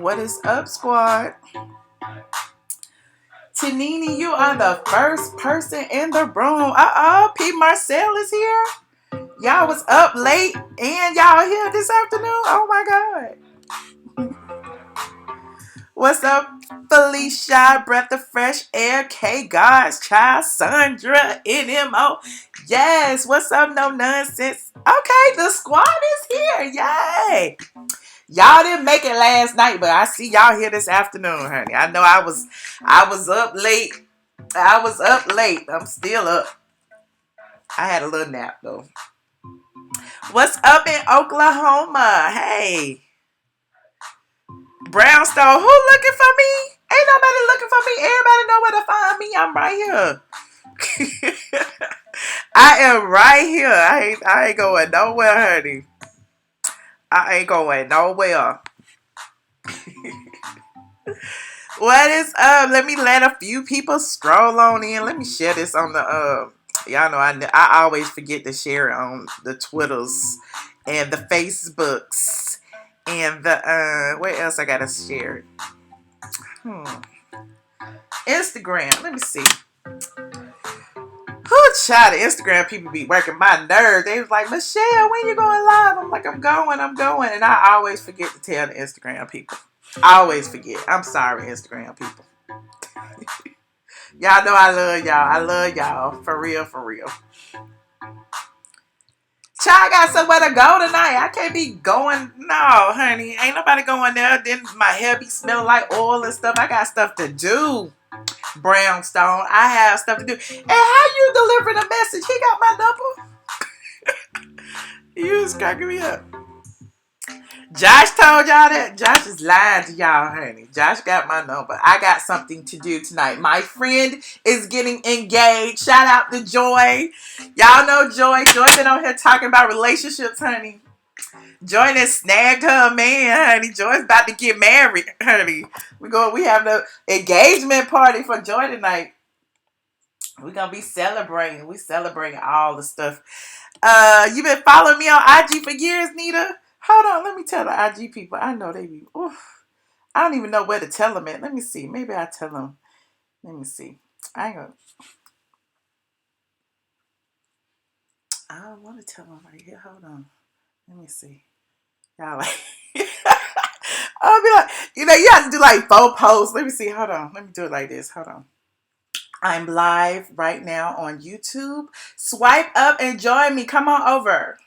What is up, squad? Nene, you are the first person in the room. Pete Marcel is here. Y'all was up late and y'all here this afternoon. Oh my God. What's up, Felicia? Breath of fresh air. K God's child, Sandra, NMO. Yes, what's up? No nonsense. Okay, the squad is here. Yay. Y'all didn't make it last night, but I see y'all here this afternoon, honey. I know I was up late. I was up late. I'm still up. I had a little nap though. What's up in Oklahoma? Hey. Brownstone, who looking for me? Ain't nobody looking for me. Everybody know where to find me. I'm right here. I am right here. I ain't going nowhere, honey. I ain't going nowhere. What is up? Let me let a few people stroll on in. Let me share this on the y'all know I always forget to share it on the Twitters and the Facebooks and the where else I gotta share it? Instagram. Let me see. Who child of Instagram people be working my nerves. They was like, Michelle, when you going live? I'm like, I'm going. And I always forget to tell the Instagram people. I always forget. I'm sorry, Instagram people. Y'all know I love y'all. I love y'all. For real, for real. Child got somewhere to go tonight. I can't be going. No, honey. Ain't nobody going there. Then my hair be smelling like oil and stuff. I got stuff to do. Brownstone. I have stuff to do. And how you delivering a message? He got my number. You was cracking me up. Josh told y'all that. Josh is lying to y'all, honey. Josh got my number. I got something to do tonight. My friend is getting engaged. Shout out to Joy. Y'all know Joy. Joy been on here talking about relationships, honey. Joy has snagged her man, honey. Joy's about to get married, honey. We have the engagement party for Joy tonight. We're gonna be celebrating. We celebrating all the stuff. You been following me on IG for years, Nita? Hold on, let me tell the IG people. I know they be. Oof. I don't even know where to tell them at. Let me see. Maybe I tell them. Let me see. I ain't gonna. I don't want to tell them right here. Hold on. Let me see. Y'all like. I'll be like, you have to do like 4 posts. Let me see. Hold on. Let me do it like this. Hold on. I'm live right now on YouTube. Swipe up and join me. Come on over.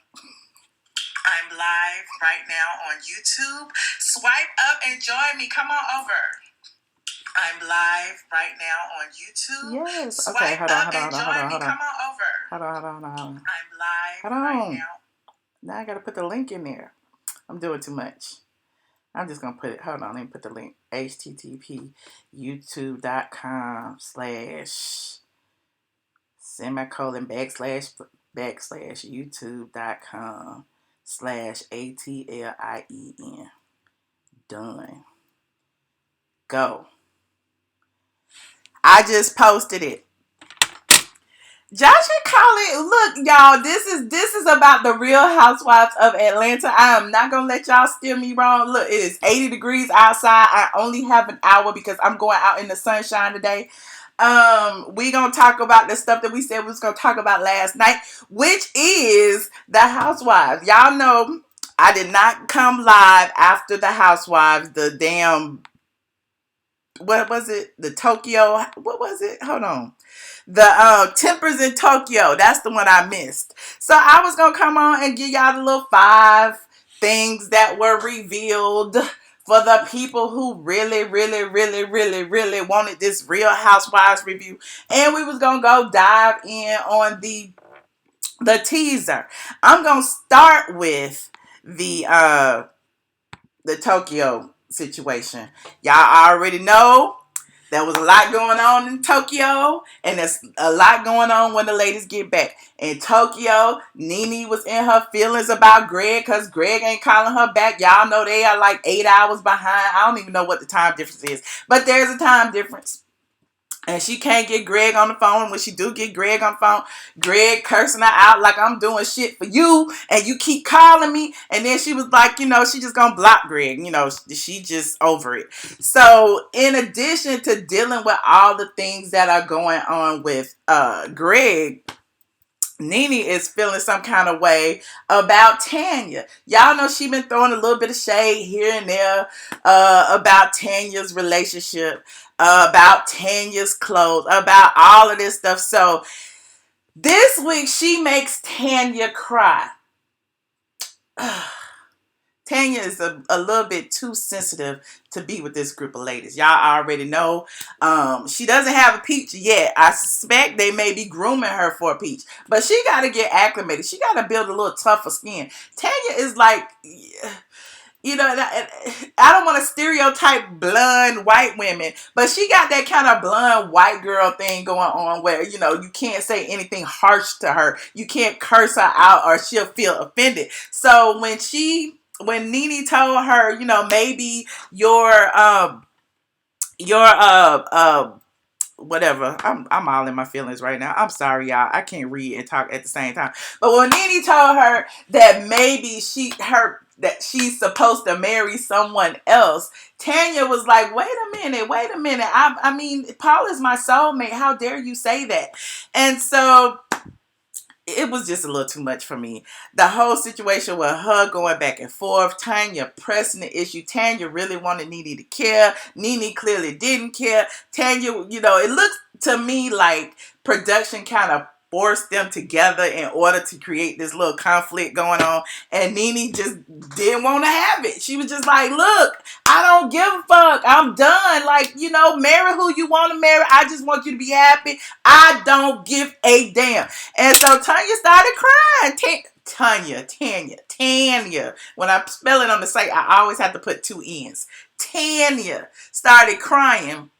I'm live right now on YouTube. Swipe up and join me. Come on over. I'm live right now on YouTube. Yes. Swipe okay, hold on. Come on over. Hold on. I'm live right now. Now I gotta put the link in there. I'm doing too much. I'm just gonna put it. Hold on. Let me put the link. http youtube.com/ semicolon / youtube.com/ ATLien. Done. Go. I just posted it. Josh and Colin, look, y'all, this is about the Real Housewives of Atlanta. I am not gonna let y'all steer me wrong. Look, it is 80 degrees outside. I only have an hour because I'm going out in the sunshine today. We gonna talk about the stuff that we said we was gonna talk about last night, which is the Housewives. Y'all know I did not come live after the Housewives. The damn, what was it? The Tokyo, what was it? Hold on. The Tempers in Tokyo. That's the one I missed. So I was gonna come on and give y'all the little 5 things that were revealed for the people who really wanted this Real Housewives review. And we was going to go dive in on the teaser. I'm going to start with the Tokyo situation. Y'all already know there was a lot going on in Tokyo, and there's a lot going on when the ladies get back. In Tokyo, Nene was in her feelings about Greg because Greg ain't calling her back. Y'all know they are like 8 hours behind. I don't even know what the time difference is, but there's a time difference. And she can't get Greg on the phone. When she do get Greg on the phone, Greg cursing her out like I'm doing shit for you and you keep calling me. And then she was like, she just gonna block Greg. She just over it. So in addition to dealing with all the things that are going on with Greg, Nene is feeling some kind of way about Tanya. Y'all know she been throwing a little bit of shade here and there about Tanya's relationship, about Tanya's clothes, about all of this stuff. So this week she makes Tanya cry. Tanya is a little bit too sensitive to be with this group of ladies. Y'all already know. She doesn't have a peach yet. I suspect they may be grooming her for a peach. But she got to get acclimated. She got to build a little tougher skin. Tanya is like, I don't want to stereotype blonde white women, but she got that kind of blonde white girl thing going on where, you can't say anything harsh to her. You can't curse her out or she'll feel offended. So when Nene told her, maybe your whatever, I'm all in my feelings right now. I'm sorry, y'all. I can't read and talk at the same time. But when Nene told her that maybe that she's supposed to marry someone else, Tanya was like, wait a minute. I mean, Paul is my soulmate. How dare you say that? And so it was just a little too much for me. The whole situation with her going back and forth, Tanya pressing the issue. Tanya really wanted Nene to care. Nene clearly didn't care. Tanya, it looks to me like production kind of forced them together in order to create this little conflict going on. And Nene just didn't want to have it. She was just like, look, I don't give a fuck. I'm done. Like, marry who you want to marry. I just want you to be happy. I don't give a damn. And so Tanya started crying. Tanya. When I'm spelling on the site, I always have to put 2 N's. Tanya started crying,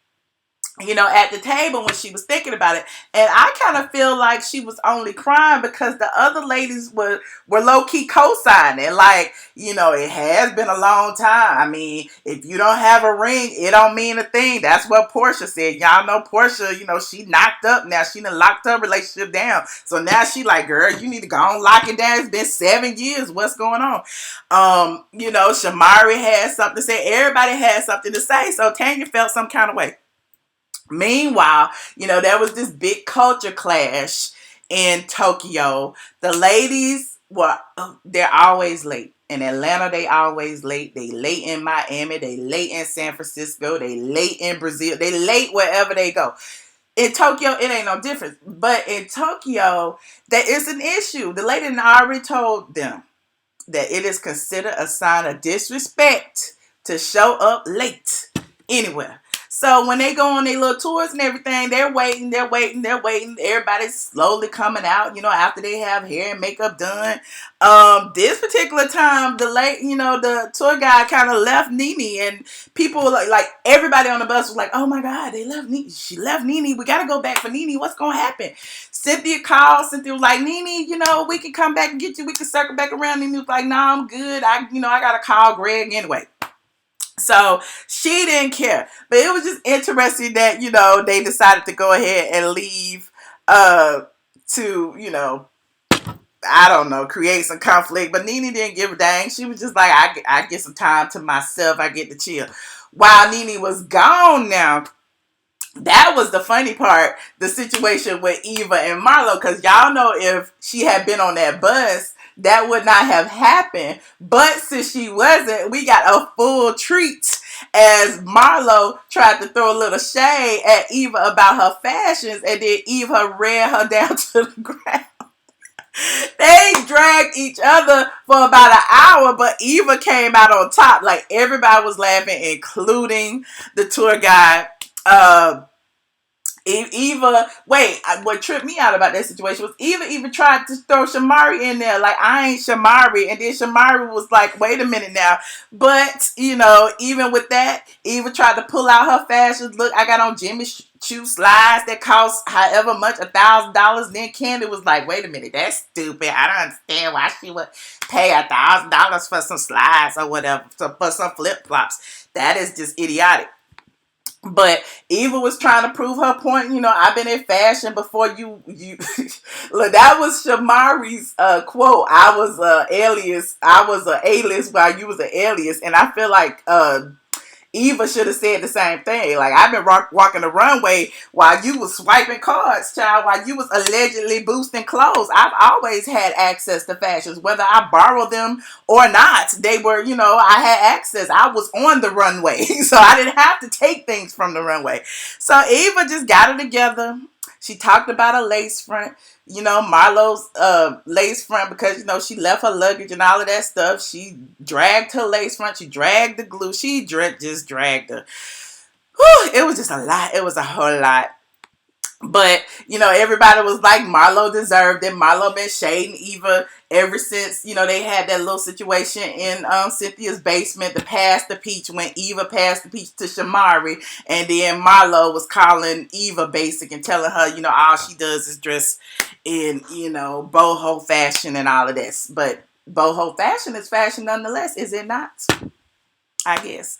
at the table when she was thinking about it. And I kind of feel like she was only crying because the other ladies were low-key co-signing. Like, it has been a long time. I mean, if you don't have a ring, it don't mean a thing. That's what Portia said. Y'all know Portia, she knocked up now. She done locked her relationship down. So now she like, girl, you need to go on lock it down. It's been 7 years. What's going on? Shamari had something to say. Everybody had something to say. So Tanya felt some kind of way. Meanwhile, there was this big culture clash in Tokyo. The ladies they're always late. In Atlanta, they always late. They late in Miami. They late in San Francisco. They late in Brazil. They late wherever they go. In Tokyo, it ain't no difference. But in Tokyo, there is an issue. The lady already told them that it is considered a sign of disrespect to show up late anywhere. So when they go on their little tours and everything, they're waiting. Everybody's slowly coming out, after they have hair and makeup done. This particular time, the tour guide kind of left Nene, and people were like everybody on the bus was like, oh my God, they left Nene. She left Nene. We got to go back for Nene. What's going to happen? Cynthia called. Cynthia was like, Nene, we can come back and get you. We can circle back around. Nene was like, no, I'm good. I got to call Greg anyway. So she didn't care. But it was just interesting that, they decided to go ahead and leave to, I don't know, create some conflict. But Nene didn't give a dang. She was just like, I get some time to myself. I get to chill. While Nene was gone now, that was the funny part, the situation with Eva and Marlo. Because y'all know if she had been on that bus, that would not have happened. But since she wasn't, we got a full treat as Marlo tried to throw a little shade at Eva about her fashions, and then Eva ran her down to the ground. They dragged each other for about an hour, but Eva came out on top. Like, everybody was laughing, including the tour guide. Eva, what tripped me out about that situation was Eva even tried to throw Shamari in there, like, I ain't Shamari. And then Shamari was like, wait a minute now. But, even with that, Eva tried to pull out her fashions. Look, I got on Jimmy Choo slides that cost however much, $1,000. Then Kandi was like, wait a minute, that's stupid. I don't understand why she would pay $1,000 for some slides or whatever, for some flip-flops. That is just idiotic. But Eva was trying to prove her point. I've been in fashion before you. Look, that was Shamari's quote. I was a alias. I was a A-list while you was an alias. And I feel like Eva should have said the same thing. Like, I've been walking the runway while you was swiping cards, child, while you was allegedly boosting clothes. I've always had access to fashions, whether I borrowed them or not. They were, I had access. I was on the runway, so I didn't have to take things from the runway. So Eva just got it together. She talked about a lace front. Marlo's lace front, because she left her luggage and all of that stuff. She dragged her lace front. She dragged the glue. She just dragged her. Whew, it was just a lot. It was a whole lot. But, everybody was like, Marlo deserved it. Marlo been shading Eva ever since, they had that little situation in Cynthia's basement, the pass the peach, when Eva passed the peach to Shamari. And then Marlo was calling Eva basic and telling her, all she does is dress in, boho fashion and all of this. But boho fashion is fashion nonetheless, is it not? I guess.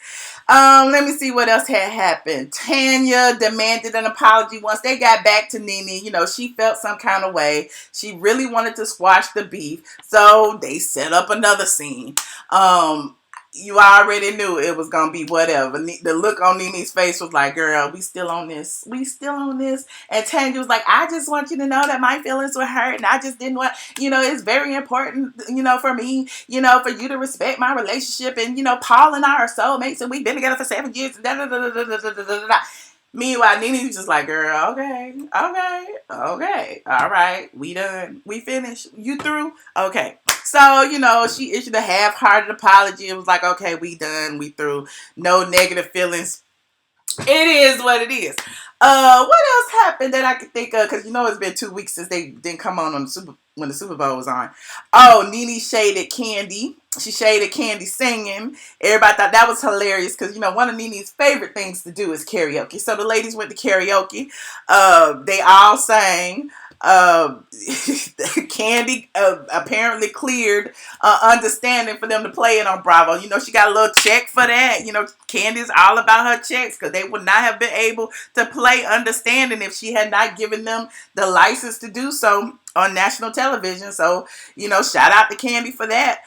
Let me see what else had happened. Tanya demanded an apology once they got back to Nene. She felt some kind of way. She really wanted to squash the beef. So they set up another scene. You already knew it was going to be whatever. The look on Nene's face was like, girl, we still on this. We still on this. And Tanya was like, I just want you to know that my feelings were hurt. And I just didn't want, it's very important, for me, for you to respect my relationship. And, Paul and I are soulmates and we've been together for 7 years. Meanwhile, Nene was just like, girl, okay, all right, we done, we finished, you through? Okay. So, she issued a half-hearted apology. It was like, okay, we done, we through, no negative feelings. It is what it is. What else happened that I could think of? Because, it's been 2 weeks since they didn't come on when the Super Bowl was on. Oh, Nene shaded Kandi. She shaded Kandi singing. Everybody thought that was hilarious because, one of Nene's favorite things to do is karaoke. So the ladies went to karaoke. They all sang. Kandi apparently cleared understanding for them to play it on Bravo. She got a little check for that. Candy's all about her checks because they would not have been able to play understanding if she had not given them the license to do so on national television. So, shout out to Kandi for that.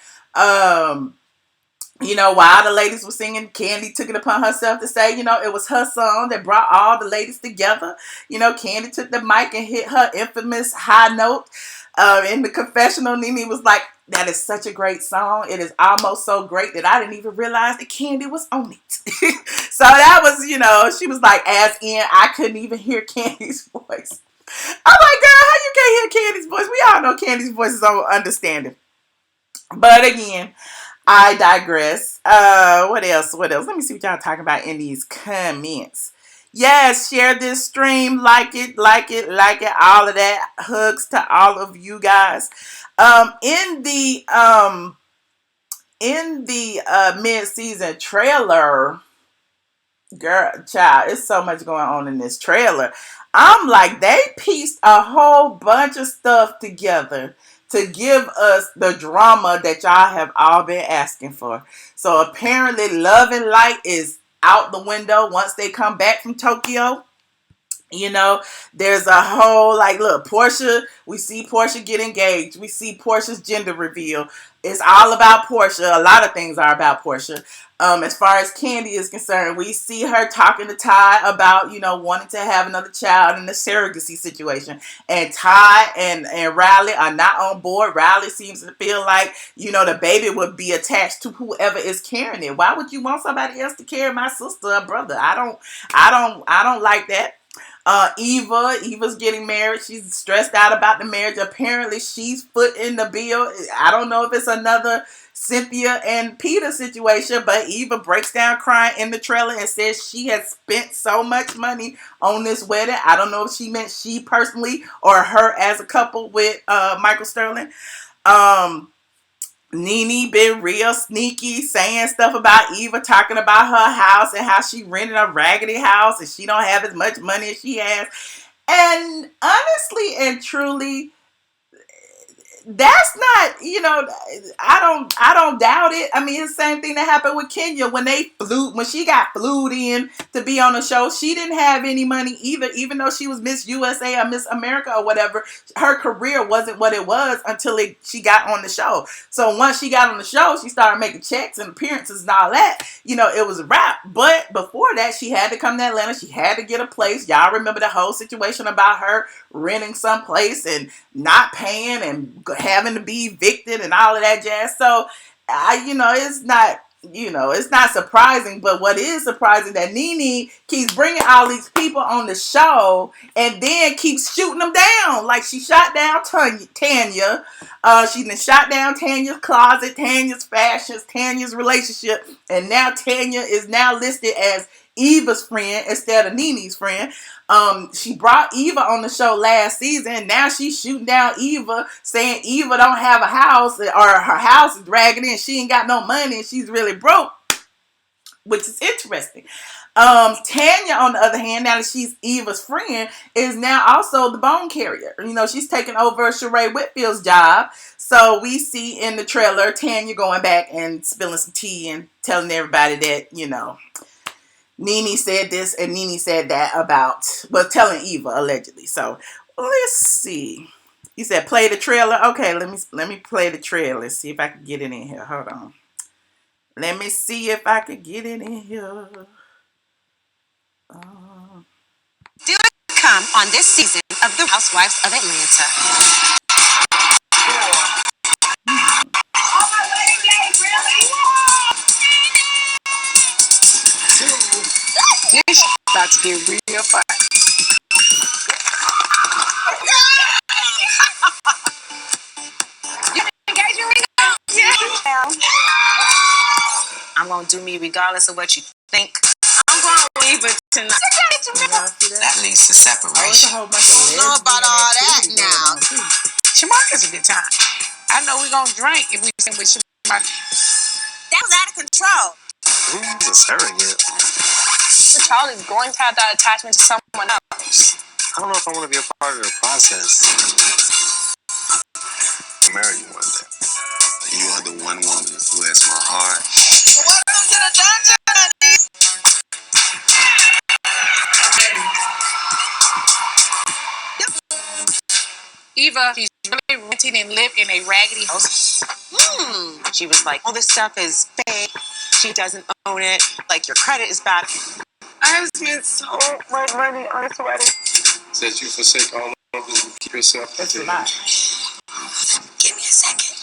While the ladies were singing, Kandi took it upon herself to say, it was her song that brought all the ladies together. Kandi took the mic and hit her infamous high note. In the confessional, Nene was like, that is such a great song. It is almost so great that I didn't even realize that Kandi was on it. So that was, she was like, as in, I couldn't even hear Candy's voice. I'm like, girl, how you can't hear Candy's voice? We all know Candy's voice is on understanding. But again, I digress. What else? Let me see what y'all talking about in these comments. Yes, share this stream. Like it. All of that. Hugs to all of you guys. In the mid-season trailer, girl, child, it's so much going on in this trailer. I'm like, they pieced a whole bunch of stuff together to give us the drama that y'all have all been asking for. So apparently Love and Light is out the window once they come back from Tokyo. There's a whole, look, Portia, we see Portia get engaged. We see Portia's gender reveal. It's all about Portia. A lot of things are about Portia. As far as Kandi is concerned, we see her talking to Ty about, wanting to have another child in the surrogacy situation. And Ty and Riley are not on board. Riley seems to feel like, the baby would be attached to whoever is carrying it. Why would you want somebody else to carry my sister or brother? I don't like that. Eva's getting married. She's stressed out about the marriage. Apparently she's footing the bill. I don't know if it's another Cynthia and Peter situation, but Eva breaks down crying in the trailer and says she has spent so much money on this wedding. I don't know if she meant she personally or her as a couple with Michael Sterling. Nene been real sneaky, saying stuff about Eva, talking about her house and how she rented a raggedy house and she don't have as much money as she has. And honestly and truly, that's not, I don't doubt it. I mean, it's the same thing that happened with Kenya when she got flued in to be on the show. She didn't have any money either, even though she was Miss USA or Miss America or whatever. Her career wasn't what it was until she got on the show. So once she got on the show, she started making checks and appearances and all that. It was a wrap. But before that, she had to come to Atlanta. She had to get a place. Y'all remember the whole situation about her renting some place and not paying and having to be evicted and all of that jazz. So, it's not surprising. But what is surprising that Nene keeps bringing all these people on the show and then keeps shooting them down. Like she shot down Tanya. She then shot down Tanya's closet, Tanya's fashions, Tanya's relationship, and now Tanya is now listed as Eva's friend instead of Nene's friend. She brought Eva on the show last season. Now she's shooting down Eva, saying Eva don't have a house or her house is dragging in. She ain't got no money and she's really broke, which is interesting. Tanya, on the other hand, now that she's Eva's friend, is now also the bone carrier. She's taking over Sheree Whitfield's job. So we see in the trailer Tanya going back and spilling some tea and telling everybody that, Nene said this and Nene said that telling Eva allegedly. So let's see. You said play the trailer. Okay, let me play the trailer. See if I can get it in here. Hold on. Let me see if I can get it in here. Still to come on this season of the Housewives of Atlanta. This about to get real fun. You engagement ring on? Yeah. I'm gonna do me regardless of what you think. I'm gonna leave it tonight. That leads to separation. I don't know about all that now. Shamarka's a good time. I know we're gonna drink if we sing with Shamarka. That was out of control. Who's a surrogate? Charlie's going to have that attachment to someone else. I don't know if I want to be a part of the process. I'll marry you one day. You are the one woman who has my heart. Welcome to the dungeon. Eva, she's really renting and live in a raggedy house. She was like, all this stuff is fake. She doesn't own it. Like, your credit is bad. I have spent so much money on this wedding. Said you forsake all of this and keep yourself. That's a lot. Give me a second.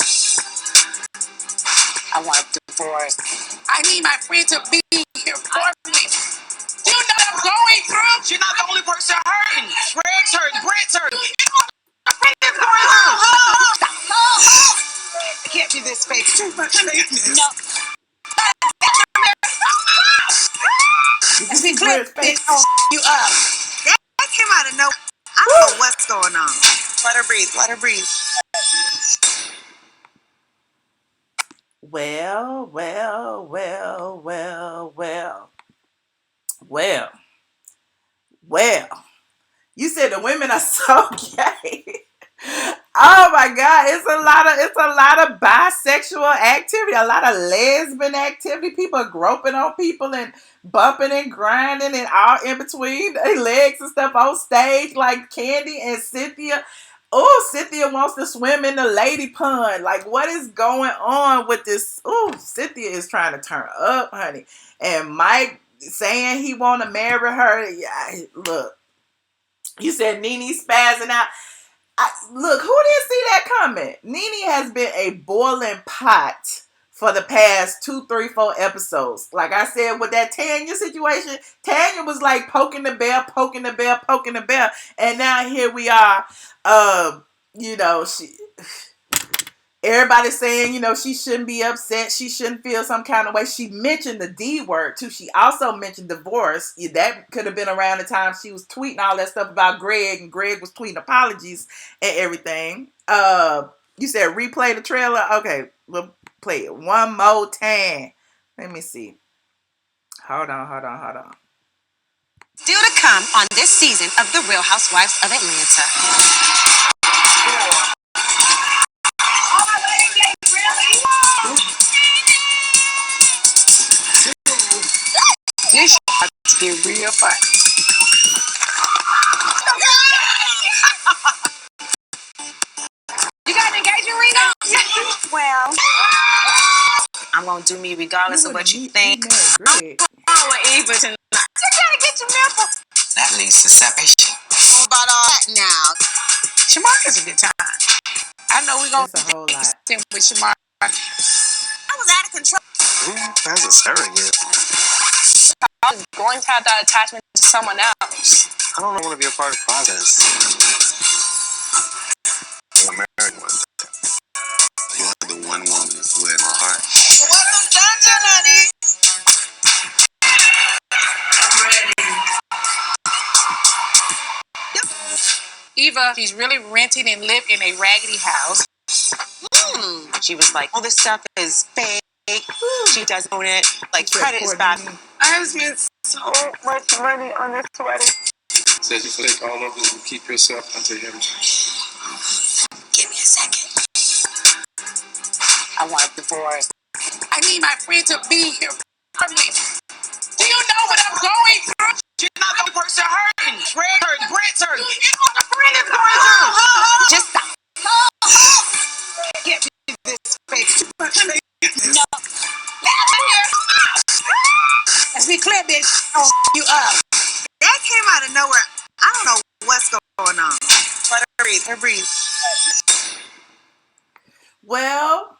I want a divorce. I need my friend to be here for me. You know what I'm going through? You're not the only person hurting. Greg's hurting. Brent's hurting. My friend is going through. It can't be this fake. Too much fakeness. No. This you up. That came out of nowhere. I don't know what's going on. Let her breathe. Let her breathe. Well. You said the women are so gay. Oh my God, it's a lot of bisexual activity, a lot of lesbian activity. People are groping on people and bumping and grinding and all in between their legs and stuff on stage, like Kandi and Cynthia. Oh, Cynthia wants to swim in the lady pond. Like, what is going on with this? Oh, Cynthia is trying to turn up, honey. And Mike saying he want to marry her. Yeah, look, you said Nene spazzing out. Look, who didn't see that coming? Nene has been a boiling pot for the past 2, 3, 4 episodes. Like I said, with that Tanya situation, Tanya was like poking the bear. And now here we are. Everybody's saying, she shouldn't be upset. She shouldn't feel some kind of way. She mentioned the D word, too. She also mentioned divorce. That could have been around the time she was tweeting all that stuff about Greg, and Greg was tweeting apologies and everything. You said replay the trailer? Okay, we'll play it one more time. Let me see. Hold on. Still to come on this season of The Real Housewives of Atlanta. real funny. You got an engagement ring on? Well, I'm gonna do me regardless of what you think. Greg. I'm with Eva tonight. You gotta get your nipple. That leads to separation. What about all that now? Shamar has a good time. I know we're gonna It's a whole lot. with Shamar. I was out of control. Who has a surrogate? Going to have that attachment to someone else. I don't want to be a part of the process. I'm a married one. You are the one woman that's who had my heart. Welcome, Johnson, honey. Eva, she's really renting and live in a raggedy house. She was like, all this stuff is fake. She doesn't own it. Like, credit is bad. I have spent so much money on this sweater. Says you take all of it and keep yourself unto him. Give me a second. I want a divorce. I need my friend to be here for me. Do you know what I'm going through? You're not the only person hurting. Greg hurting, Brent's hurting. It's what the friend is going through. Just stop. Get me this face. No. Let's be clear, bitch. I'll you up. That came out of nowhere. I don't know what's going on. Let her breathe. Well,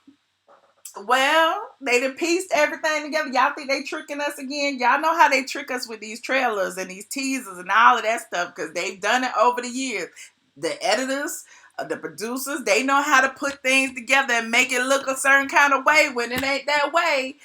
they done pieced everything together. Y'all think they tricking us again? Y'all know how they trick us with these trailers and these teasers and all of that stuff because they've done it over the years. The editors, the producers, they know how to put things together and make it look a certain kind of way when it ain't that way.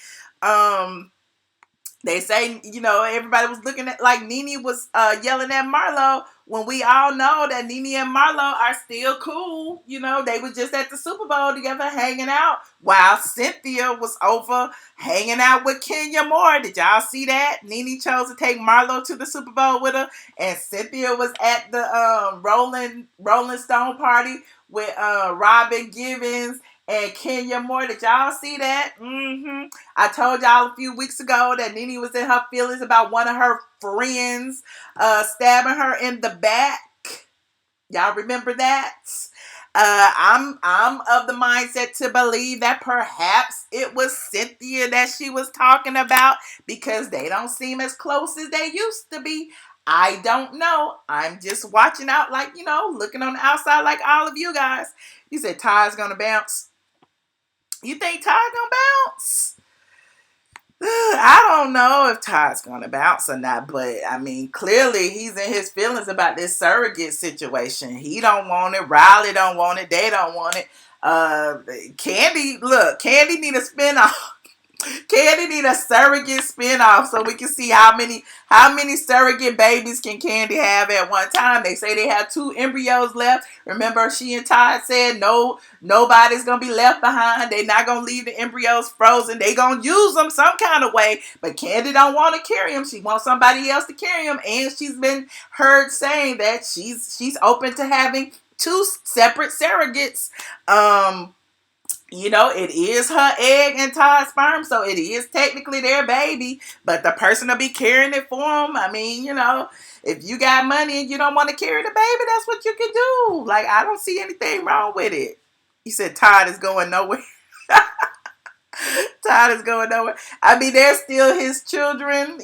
They say, everybody was looking at, like Nene was yelling at Marlo when we all know that Nene and Marlo are still cool. They were just at the Super Bowl together hanging out while Cynthia was over hanging out with Kenya Moore. Did y'all see that? Nene chose to take Marlo to the Super Bowl with her, and Cynthia was at the Rolling Stone party with Robin Givens and Kenya Moore. Did y'all see that? I told y'all a few weeks ago that Nene was in her feelings about one of her friends stabbing her in the back. Y'all remember that? I'm of the mindset to believe that perhaps it was Cynthia that she was talking about because they don't seem as close as they used to be. I don't know. I'm just watching out like, looking on the outside like all of you guys. You said Ty's gonna bounce. You think Ty's gonna bounce? I don't know if Ty's gonna bounce or not, but I mean, clearly he's in his feelings about this surrogate situation. He don't want it. Riley don't want it. They don't want it. Kandi need a spinoff. Kandi need a surrogate spinoff so we can see how many surrogate babies can Kandi have at one time. They say they have 2 embryos left. Remember, she and Todd said nobody's gonna be left behind. They're not gonna leave the embryos frozen. They gonna use them some kind of way. But Kandi don't want to carry them. She wants somebody else to carry them, and she's been heard saying that she's open to having 2 separate surrogates. It is her egg and Todd's sperm, so it is technically their baby, but the person will be carrying it for them. I mean, if you got money and you don't want to carry the baby, that's what you can do. Like, I don't see anything wrong with it. You said Todd is going nowhere. Todd is going nowhere. I mean, they're still his children,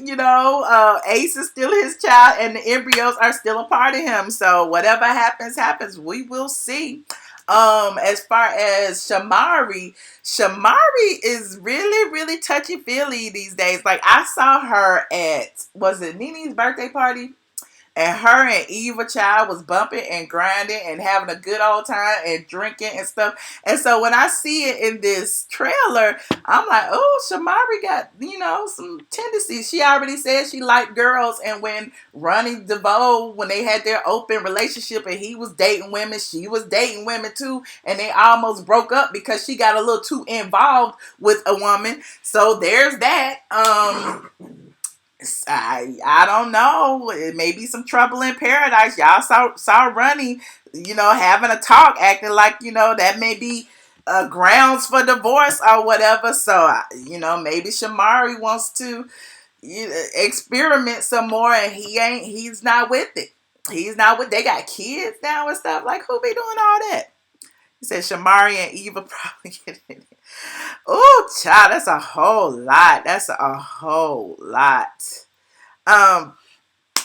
Ace is still his child, and the embryos are still a part of him. So whatever happens. We will see. As far as Shamari is really, really touchy-feely these days. Like, I saw her at, was it Nene's birthday party? And her and Eva Child was bumping and grinding and having a good old time and drinking and stuff. And so when I see it in this trailer, I'm like, oh, Shamari got, some tendencies. She already said she liked girls. And when Ronnie DeVoe, when they had their open relationship and he was dating women, she was dating women too. And they almost broke up because she got a little too involved with a woman. So there's that. I don't know. It may be some trouble in paradise. Y'all saw Ronnie, having a talk, acting like, that may be grounds for divorce or whatever. So, maybe Shamari wants to, experiment some more, and he's not with it. He's not with. They got kids now and stuff. Like, who be doing all that? He said Shamari and Eva probably get it. Oh, child, that's a whole lot. That's a whole lot.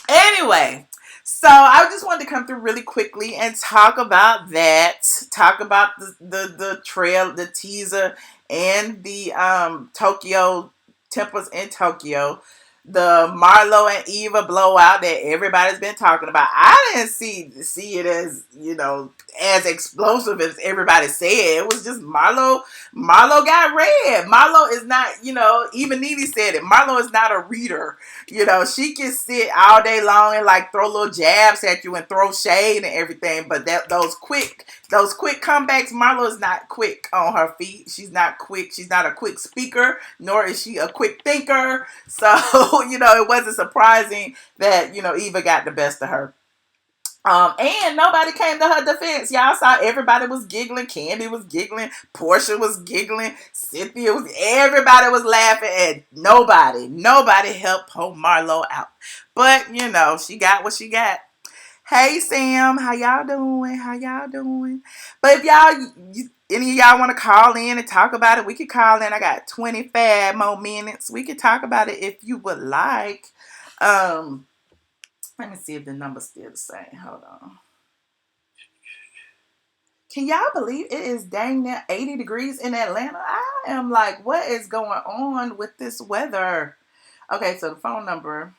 Anyway, so I just wanted to come through really quickly and talk about that. Talk about the trail, the teaser, and the Tokyo temples in Tokyo. The Marlo and Eva blowout that everybody's been talking about. I didn't see it as, as explosive as everybody said. It was just Marlo. Marlo got read. Marlo is not, even Nene said it. Marlo is not a reader. She can sit all day long and like throw little jabs at you and throw shade and everything. But those quick comebacks, Marlo is not quick on her feet. She's not quick. She's not a quick speaker, nor is she a quick thinker. So, it wasn't surprising that, Eva got the best of her. And nobody came to her defense. Y'all saw everybody was giggling. Kandi was giggling. Portia was giggling. Everybody was laughing, and nobody helped pull Marlo out. But, she got what she got. Hey, Sam, how y'all doing? But if any of y'all want to call in and talk about it, we could call in. I got 25 more minutes. We could talk about it if you would like. Let me see if the number's still the same. Hold on. Can y'all believe it is dang near 80 degrees in Atlanta? I am like, what is going on with this weather? Okay, so the phone number.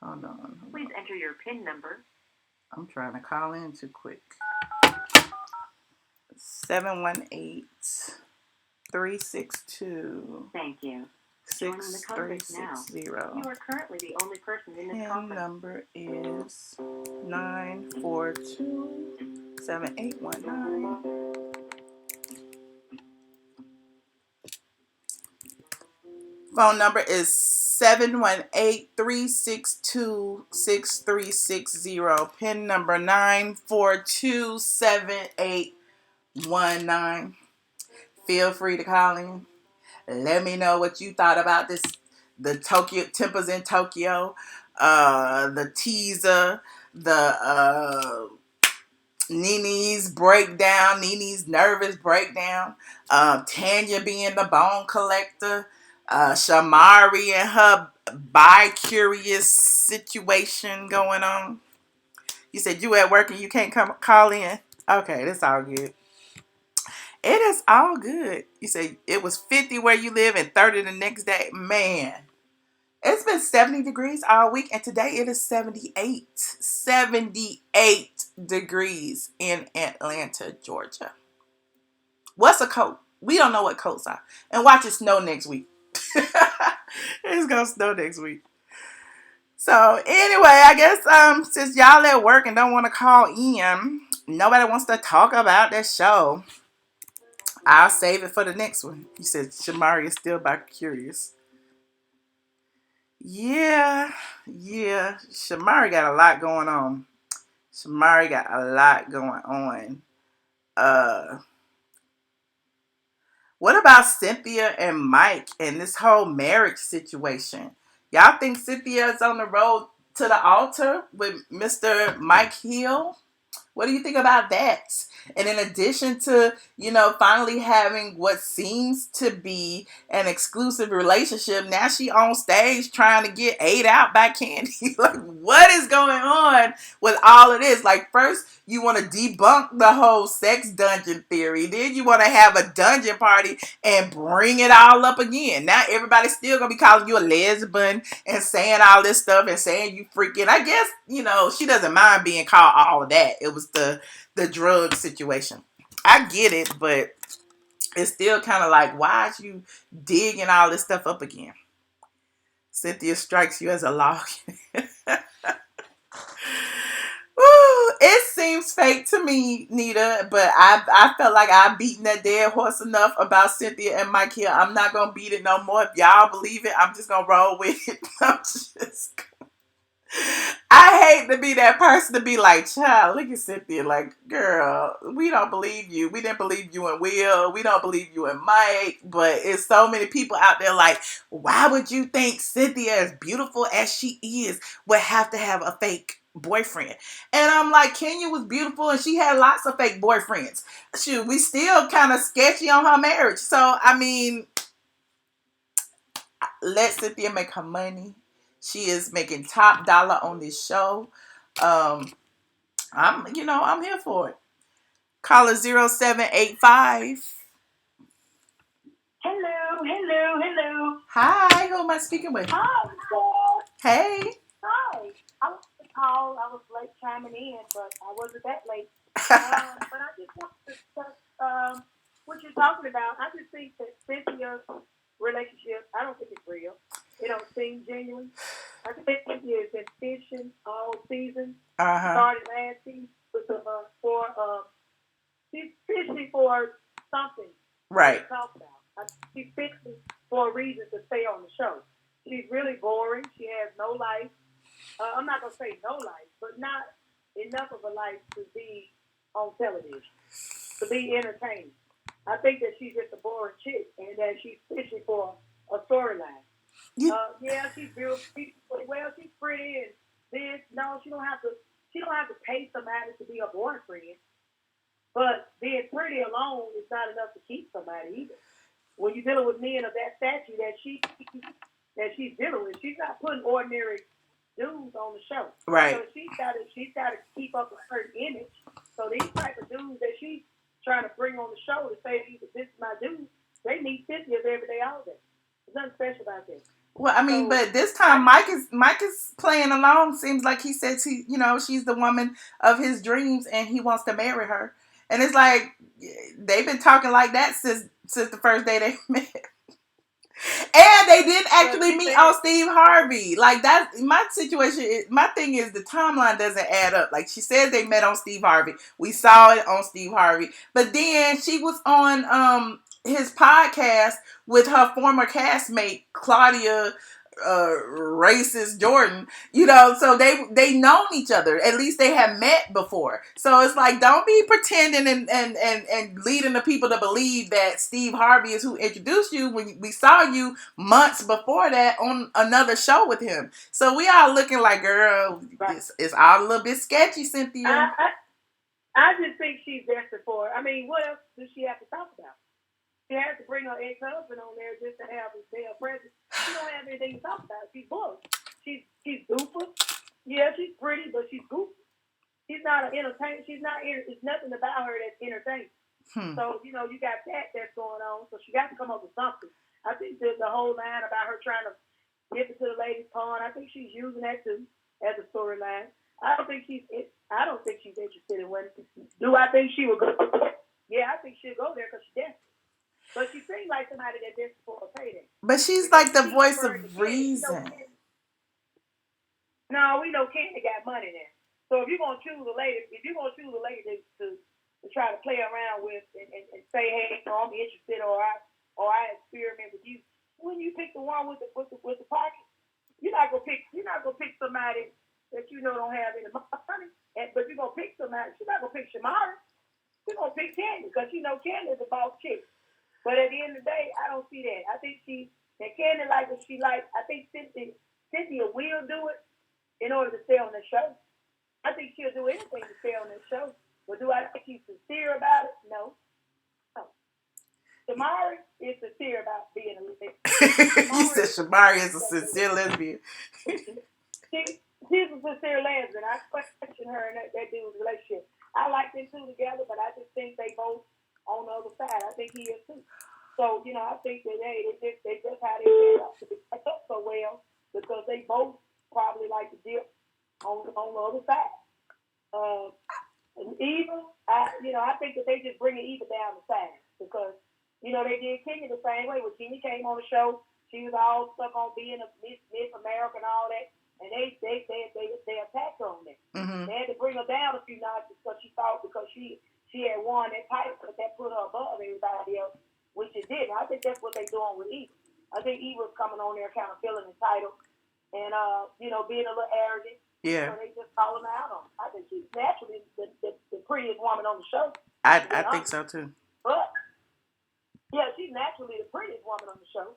Hold on. Please enter your PIN number. I'm trying to call in too quick. 718-362. Thank you. 6360. You are currently the only person in this PIN conference. number is 942-7819. Phone number is 718-362-6360. PIN number 942-7819. Feel free to call in. Let me know what you thought about this. The Tokyo temples in Tokyo, the teaser, the Nene's breakdown, Nene's nervous breakdown, Tanya being the bone collector, Shamari and her bi-curious situation going on. You said you at work and you can't come call in. Okay, that's all good. It is all good. You say it was 50 where you live and 30 the next day. Man, it's been 70 degrees all week, and today it is 78. 78 degrees in Atlanta, Georgia. What's a coat? We don't know what coats are. And watch it snow next week. It's going to snow next week. So anyway, I guess since y'all at work and don't want to call in, nobody wants to talk about that show, I'll save it for the next one. You said Shamari is still bi-curious. Yeah. Shamari got a lot going on. What about Cynthia and Mike and this whole marriage situation? Y'all think Cynthia's on the road to the altar with Mr. Mike Hill? What do you think about that? And in addition to, finally having what seems to be an exclusive relationship, now she on stage trying to get ate out by Kandi. Like, what is going on with all of this? Like, first you want to debunk the whole sex dungeon theory. Then you want to have a dungeon party and bring it all up again. Now everybody's still going to be calling you a lesbian and saying all this stuff and saying you freaking. I guess, she doesn't mind being called all of that. It was the drug situation. I get it, but it's still kind of like, why are you digging all this stuff up again? Cynthia strikes you as a log. It seems fake to me, Nita, but I felt like I've beaten that dead horse enough about Cynthia and Mike here. I'm not going to beat it no more. If y'all believe it, I'm just going to roll with it. I hate to be that person to be like, child, look at Cynthia. Like, girl, we don't believe you. We didn't believe you in Will. We don't believe you in Mike. But it's so many people out there like, why would you think Cynthia, as beautiful as she is, would have to have a fake boyfriend? And I'm like, Kenya was beautiful and she had lots of fake boyfriends. Shoot, we still kind of sketchy on her marriage. So, I mean, let Cynthia make her money. She is making top dollar on this show. Um, I'm here for it. Caller 0785. Hello. Hi, who am I speaking with? Hi, Michelle. Hey. Hi. I was to call. I was late chiming in, but I wasn't that late. But I just want to discuss what you're talking about. I just think that Cynthia's relationship, I don't think it's real. It don't seem genuine. I think Cynthia has been fishing all season. Started last season with she's fishing for something. Right. To talk about. She's fixing for a reason to stay on the show. She's really boring. She has no life. I'm not going to say no life, but not enough of a life to be on television, to be entertaining. I think that she's just a boring chick and that she's fishing for a storyline. Yeah, she's beautiful. Well, she's pretty and this. No, she don't have to pay somebody to be a boyfriend. But being pretty alone is not enough to keep somebody either. When you're dealing with men of that stature that she's dealing with, she's not putting ordinary dudes on the show. Right. So she's got to keep up a certain image. So these type of dudes that she's trying to bring on the show to say this is my dude, they need Cynthia every day, all day. There's nothing special about that. Well, I mean, but this time Mike is playing along. Seems like he says she's the woman of his dreams and he wants to marry her. And it's like they've been talking like that since the first day they met. And they didn't actually meet on Steve Harvey. Like that, my situation. My thing is the timeline doesn't add up. Like she says they met on Steve Harvey. We saw it on Steve Harvey, but then she was on his podcast with her former castmate Claudia racist Jordan, so they known each other. At least they had met before. So it's like, don't be pretending and leading the people to believe that Steve Harvey is who introduced you when we saw you months before that on another show with him. So we all looking like, girl, it's all a little bit sketchy, Cynthia. I just think she's desperate for it. I mean, what else does she have to talk about? She has to bring her ex-husband on there just to have his damn presence. She don't have anything to talk about. She's bored. She's goofy. Yeah, she's pretty, but she's goofy. She's not an entertainer. It's nothing about her that's entertaining. So, you got that's going on. So she got to come up with something. I think the whole line about her trying to get into the ladies' pond, I think she's using that too as a storyline. I don't think she's interested in winning. Do I think she would go? Yeah, I think she'll go there because she's desperate. But she seems like somebody that's desperate for a payday. But she's like the voice of reason. No, we know Kandi got money there. So if you're gonna choose a lady, to try to play around with and say, hey, I'm interested, or I experiment with you, when you pick the one with the pocket, you're not gonna pick somebody that don't have any money. But you're gonna pick somebody. She's not gonna pick Shamara. She's gonna pick Kandi because Kandi is a boss chick. But at the end of the day, I don't see that. I think Kandi like what she likes. I think Cynthia will do it in order to stay on the show. I think she'll do anything to stay on the show. But do I think she's sincere about it? No. Shamari is sincere about being a lesbian. You said Shamari is a sincere lesbian. She's a sincere lesbian. I question her and that dude's relationship. I like them two together, but I just think they both on the other side. I think he is too. So, I think that they just how they set up to be set up so well because they both probably like to dip on the other side. And Eva, I think that they just bring Eva down the side because, they did Kenya the same way. When Kenya came on the show, she was all stuck on being a Miss America and all that. And they attacked her on that. Mm-hmm. They had to bring her down a few notches because she had won that title, but that put her above everybody else, which it didn't. I think that's what they're doing with Eva. I think Eva's coming on there kind of feeling entitled and being a little arrogant. Yeah. So they just calling her out on. I think she's naturally the prettiest woman on the show. I think so too. But yeah, she's naturally the prettiest woman on the show.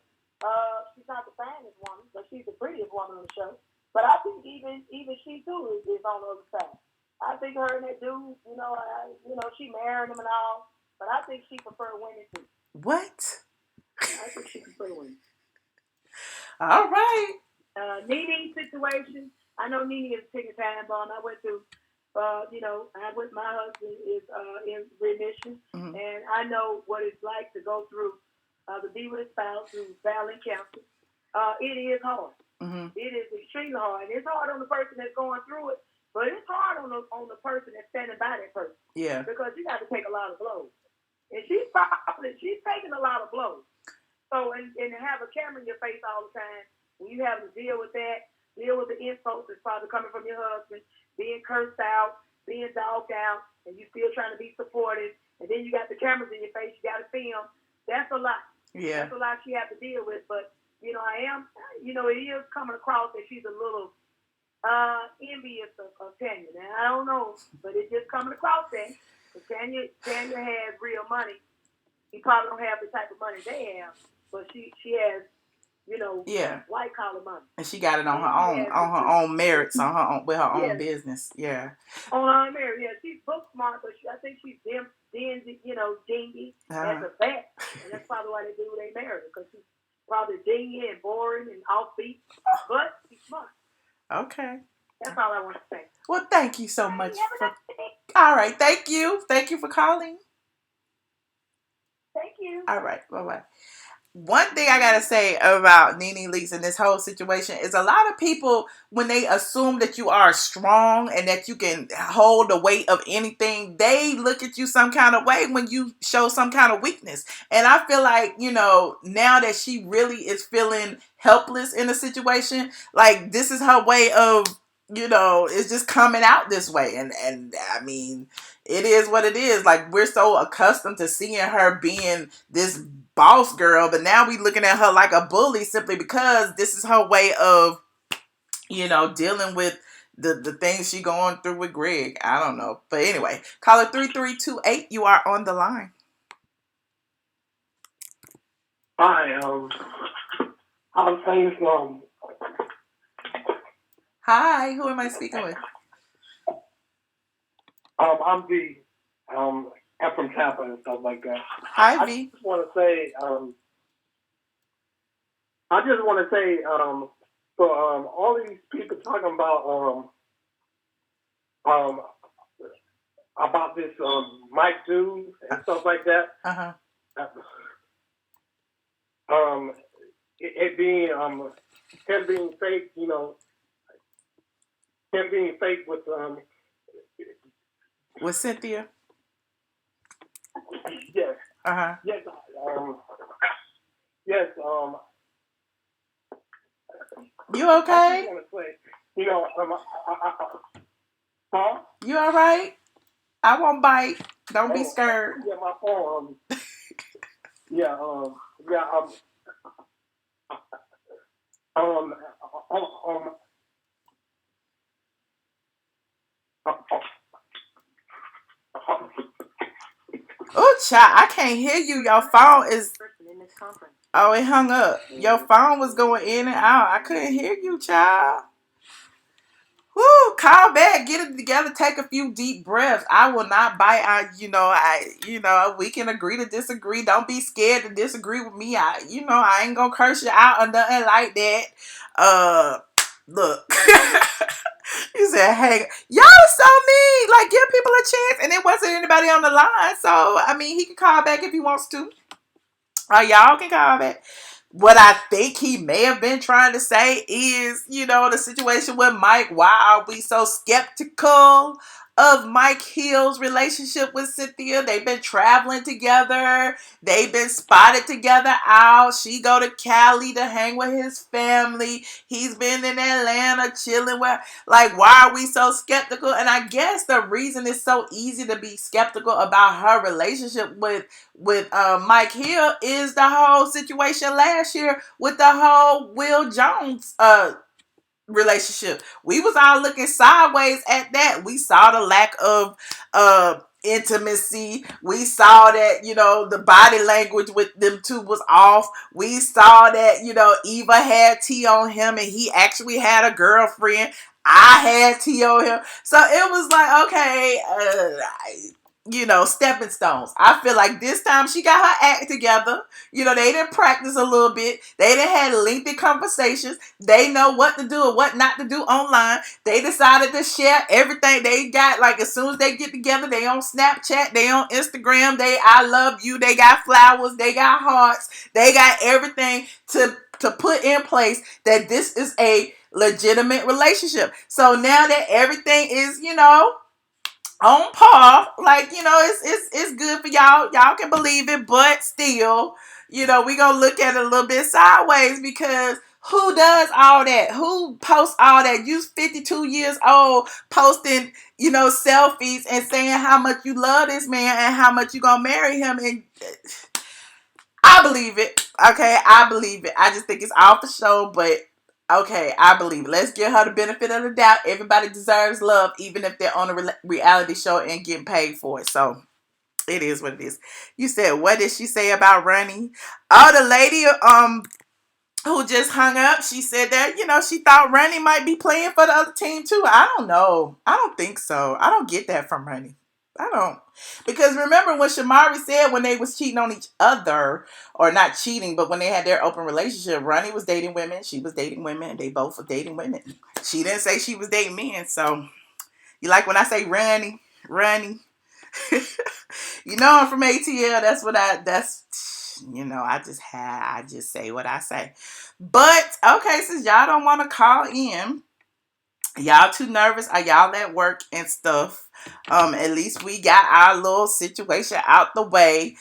She's not the finest woman, but she's the prettiest woman on the show. But I think even she too is on the other side. I think her and that dude, she married him and all, but I think she prefer women too. What? I think she prefer women. All right. Nene situation. I know Nene is taking time bomb. I went through, my husband is in remission, and I know what it's like to go through to be with a spouse who's battling cancer. It is hard. It is extremely hard. And it's hard on the person that's going through it, but it's hard on the person that's standing by that person. Yeah. Because you got to take a lot of blows, and she's taking a lot of blows. So and to have a camera in your face all the time, when you have to deal with that, deal with the insults that's probably coming from your husband, being cursed out, being dogged out, and you still trying to be supportive, and then you got the cameras in your face, you got to film. That's a lot. Yeah. That's a lot she has to deal with. But I am, it is coming across that she's a little envious of Kenya. Now I don't know, but it's just coming across that. If Kenya has real money. He probably don't have the type of money they have, but she has, white collar money. And she got it on her own merits, with her own business. Yeah. On her own merit, yeah. She's book smart, but I think she's dingy as a vet, and that's probably why they do they marry her, because she's probably dingy and boring and offbeat, but she's smart. Okay. That's all I want to say. Well, thank you so much. All right, thank you. Thank you for calling. Thank you. All right, bye-bye. One thing I gotta say about Nene Leakes in this whole situation is a lot of people, when they assume that you are strong and that you can hold the weight of anything, they look at you some kind of way when you show some kind of weakness. And I feel like, now that she really is feeling helpless in a situation, like this is her way of, it's just coming out this way. And I mean, it is what it is. Like, we're so accustomed to seeing her being this boss girl, but now we looking at her like a bully simply because this is her way of, dealing with the things she going through with Greg. I don't know. But anyway, caller 3328, you are on the line. Hi, how's things going? Hi, who am I speaking with? I'm V. I'm from Tampa and stuff like that. Hi, V. I just want to say, for all these people talking about this Mike dude and stuff like that. It being him being fake, him being fake with Cynthia. Yes. Yes. Yes. You okay? I just want to say, huh? You all right? I won't bite. Don't be scared. Yeah, my phone. Yeah. Oh, child, I can't hear you. Your phone is... Oh, it hung up. Your phone was going in and out. I couldn't hear you, child. Whoo, call back, get it together, take a few deep breaths. I will not bite. We can agree to disagree. Don't be scared to disagree with me. I ain't gonna curse you out or nothing like that. Look. You said, hey, y'all so mean. Like, give people a chance. And there wasn't anybody on the line. So, I mean, he can call back if he wants to. Y'all can call back. What I think he may have been trying to say is, the situation with Mike. Why are we so skeptical of Mike Hill's relationship with Cynthia? They've been traveling together. They've been spotted together out. She go to Cali to hang with his family. He's been in Atlanta chilling with. Like, why are we so skeptical? And I guess the reason it's so easy to be skeptical about her relationship with Mike Hill is the whole situation last year with the whole Will Jones relationship. We was all looking sideways at that. We saw the lack of intimacy. We saw that, the body language with them two was off. We saw that, Eva had tea on him and he actually had a girlfriend. I had tea on him. So it was like, okay, stepping stones. I feel like this time she got her act together. They didn't practice a little bit. They didn't have lengthy conversations. They know what to do and what not to do online. They decided to share everything they got. Like as soon as they get together, they on Snapchat, they on Instagram, they I love you, they got flowers, they got hearts, they got everything to put in place that this is a legitimate relationship. So now that everything is, on par, like, it's good for y'all. Y'all can believe it, but still, we gonna look at it a little bit sideways because who does all that? Who posts all that? You 52 years old posting, selfies and saying how much you love this man and how much you gonna marry him. And I believe it. Okay, I believe it. I just think it's all for show, but okay, I believe it. Let's give her the benefit of the doubt. Everybody deserves love, even if they're on a reality show and getting paid for it. So it is what it is. You said, what did she say about Ronnie? Oh, the lady who just hung up, she said that, she thought Ronnie might be playing for the other team too. I don't know. I don't think so. I don't get that from Ronnie. I don't. Because remember when Shamari said when they was cheating on each other, or not cheating, but when they had their open relationship, Ronnie was dating women, she was dating women, they both were dating women. She didn't say she was dating men. So you like when I say Ronnie? I'm from ATL. I just say what I say. But okay, since y'all don't want to call in, y'all too nervous, or y'all at work and stuff, at least we got our little situation out the way.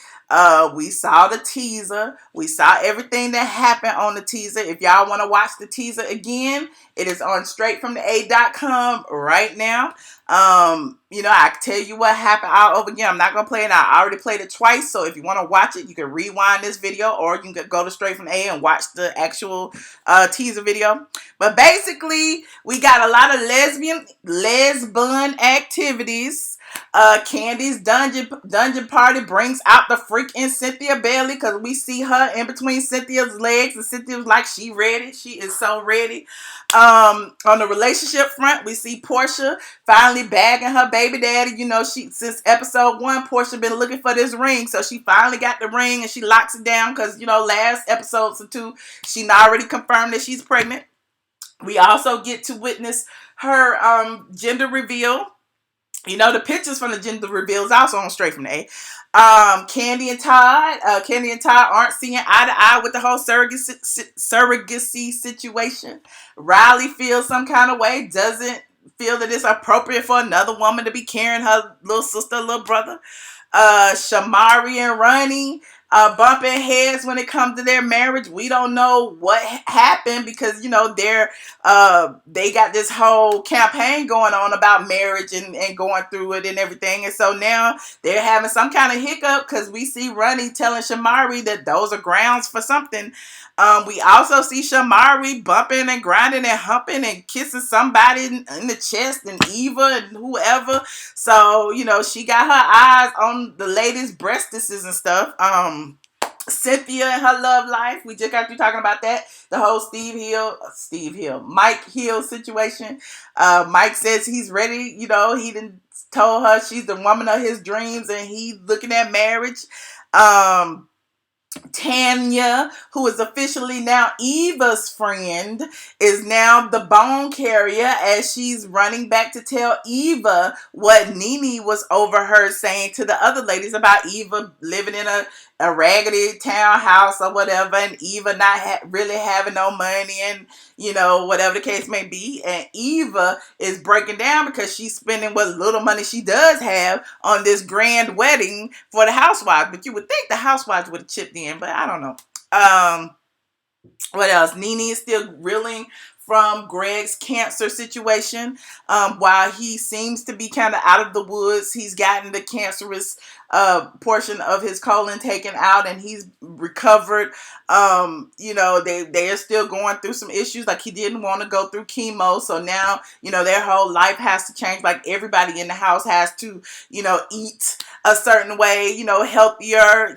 We saw the teaser. We saw everything that happened on the teaser. If y'all want to watch the teaser again, it is on straightfromtheA.com right now. I tell you what happened all over again. I'm not going to play it. I already played it twice. So if you want to watch it, you can rewind this video, or you can go to Straight From A and watch the actual teaser video. But basically, we got a lot of lesbian activities. Kandi's dungeon party brings out the freaking Cynthia Bailey, because we see her in between Cynthia's legs, and Cynthia's like she ready. She is so ready. On the relationship front, we see Portia finally bagging her baby daddy. Since episode 1, Portia been looking for this ring, so she finally got the ring and she locks it down because last episodes or 2, she already confirmed that she's pregnant. We also get to witness her gender reveal. The pictures from the gender reveal is also on Straight From the A. Kandi and Todd aren't seeing eye to eye with the whole surrogacy situation. Riley feels some kind of way, doesn't feel that it's appropriate for another woman to be carrying her little sister, little brother. Shamari and Ronnie bumping heads when it comes to their marriage. We don't know what happened because they got this whole campaign going on about marriage and going through it and everything. And so now they're having some kind of hiccup because we see Ronnie telling Shamari that those are grounds for something. We also see Shamari bumping and grinding and humping and kissing somebody in the chest, and Eva and whoever. So, she got her eyes on the ladies' breastises and stuff. Cynthia and her love life. We just got through talking about that. The whole Mike Hill situation. Mike says he's ready. He done told her she's the woman of his dreams and he's looking at marriage. Tanya, who is officially now Eva's friend, is now the bone carrier as she's running back to tell Eva what Nene was overheard saying to the other ladies about Eva living in a raggedy townhouse or whatever, and Eva not really having no money, and whatever the case may be. And Eva is breaking down because she's spending what little money she does have on this grand wedding for the Housewives. But you would think the Housewives would have chipped in, but I don't know. What else? Nene is still reeling from Greg's cancer situation. While he seems to be kind of out of the woods, he's gotten the cancerous portion of his colon taken out and he's recovered. They are still going through some issues. Like, he didn't want to go through chemo, so now their whole life has to change. Like, everybody in the house has to eat a certain way, healthier,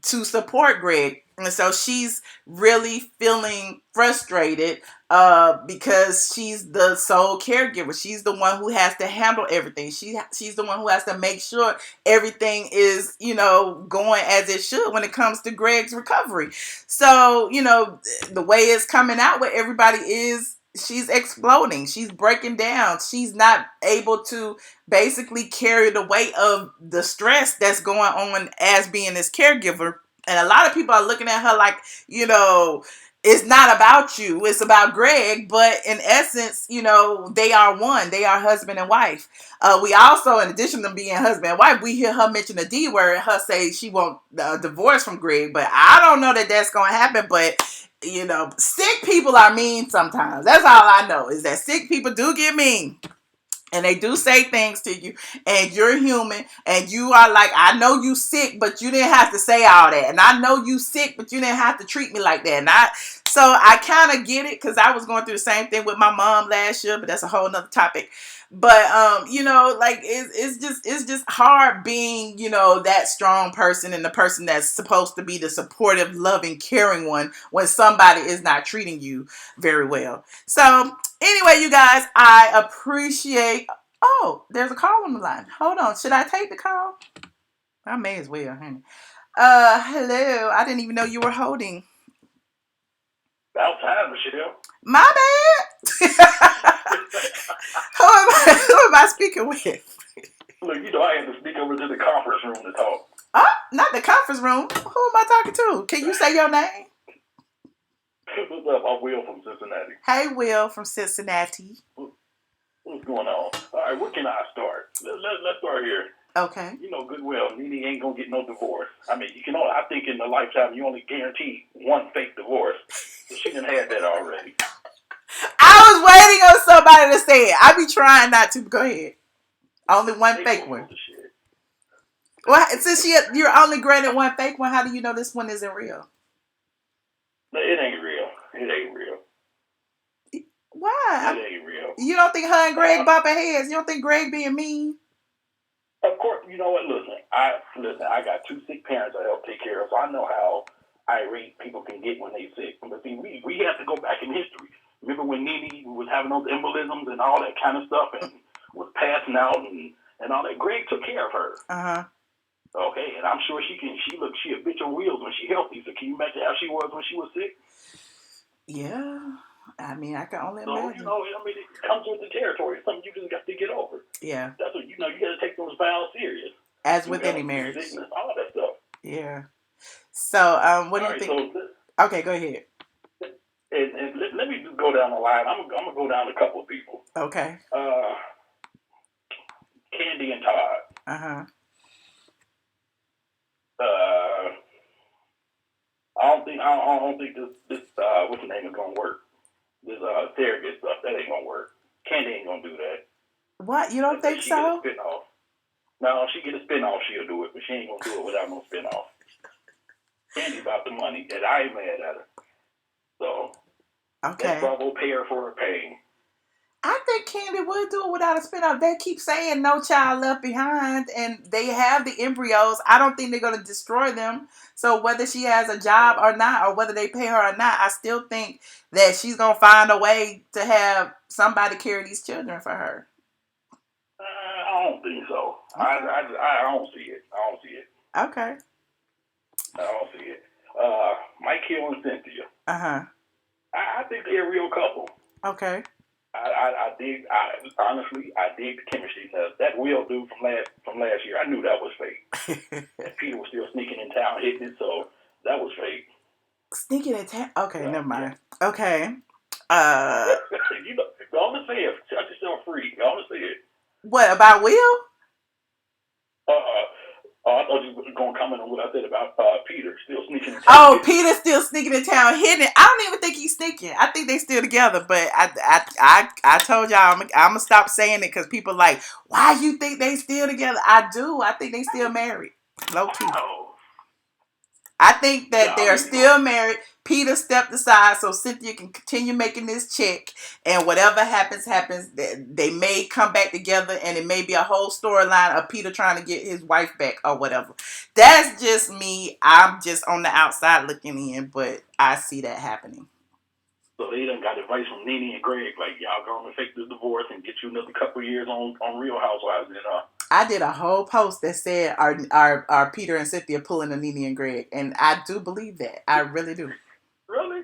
to support Greg. And so she's really feeling frustrated because she's the sole caregiver. She's the one who has to handle everything. She's the one who has to make sure everything is, going as it should when it comes to Greg's recovery. So, the way it's coming out with everybody is she's exploding. She's breaking down. She's not able to basically carry the weight of the stress that's going on as being this caregiver. And a lot of people are looking at her like, it's not about you, it's about Greg. But in essence, they are one. They are husband and wife. We also, in addition to being husband and wife, we hear her mention the D word, her say she won't divorce from Greg. But I don't know that that's going to happen. But, sick people are mean sometimes. That's all I know, is that sick people do get mean. And they do say things to you, and you're human, and you are like, I know you sick, but you didn't have to say all that. And I know you sick, but you didn't have to treat me like that. So I kind of get it, because I was going through the same thing with my mom last year, but that's a whole nother topic. But, it's just hard being, that strong person and the person that's supposed to be the supportive, loving, caring one when somebody is not treating you very well. So anyway, you guys, I appreciate... Oh, there's a call on the line. Hold on. Should I take the call? I may as well, honey. Hello. I didn't even know you were holding. About time, Michelle. My bad. Who am I speaking with? Look, I had to sneak over to the conference room to talk. Oh, not the conference room. Who am I talking to? Can you say your name? What's up? I'm Will from Cincinnati. Hey, Will from Cincinnati. What's going on? All right, where can I start? Let's start here. Okay. Goodwill, Nene ain't gonna get no divorce. I mean, I think in a lifetime you only guarantee one fake divorce. So she done had that already. I was waiting on somebody to say it. I be trying not to. Go ahead. Only one fake one. Well, since you're only granted one fake one, how do you know this one isn't real? No, it ain't real. It ain't real. Why? It ain't real. You don't think her and Greg bumping heads? You don't think Greg being mean? Of course, you know what? Listen, I got two sick parents I help take care of, so I know how irate people can get when they sick. But see, we have to go back in history. Remember when Nene was having those embolisms and all that kind of stuff and was passing out and all that? Greg took care of her. Uh-huh. Okay, and I'm sure she a bitch on wheels when she healthy. So can you imagine how she was when she was sick? Yeah. I mean, I can only So, imagine. it comes with the territory. It's something you just got to get over. Yeah. That's what, you got to take those vows serious. As with any marriage. Sickness, all that stuff. Yeah. So, what do you think? Okay, go ahead. And let me just go down the line. I'm going to go down a couple of people. Okay. Kandi and Todd. Uh-huh. I don't think this what's the name is gonna work. This surrogate stuff, that ain't gonna work. Kandi ain't gonna do that. What? You don't think so? Get a spinoff. No, she get a spinoff, she'll do it, but she ain't gonna do it without no spinoff. Kandi about the money, and I ain't mad at her. So okay. Bravo pay her for her pain. I think Kandi would do it without a spinoff. They keep saying No Child Left Behind, and they have the embryos. I don't think they're going to destroy them. So whether she has a job or not, or whether they pay her or not, I still think that she's going to find a way to have somebody carry these children for her. I don't think so. Okay. I don't see it. Okay. I don't see it. Mike Hill and Cynthia. Uh-huh. I think they're a real couple. Okay. I dig the chemistry. That Will dude from last year, I knew that was fake. And Peter was still sneaking in town hitting it, so that was fake. Sneaking in town? Okay, never mind. Yeah. Okay. Go on and say it. Shut yourself free. Go on and say it. What, about Will? I thought you were going to comment on what I said about Peter still sneaking in town. Oh, Peter's still sneaking in town, hitting it. I don't even think he's sneaking. I think they still together. But I told y'all I'm gonna stop saying it because people like, why you think they still together? I do. I think they still married. Low key. Oh. I think that they're still married. Peter stepped aside so Cynthia can continue making this check, and whatever happens. They may come back together, and it may be a whole storyline of Peter trying to get his wife back or whatever. That's just me. I'm just on the outside looking in, but I see that happening. So they done got advice from Nene and Greg, like, y'all gonna fake the divorce and get you another couple of years on Real Housewives. And I did a whole post that said, "Are Peter and Cynthia pulling a Nene and Greg?" And I do believe that. I really do. Really?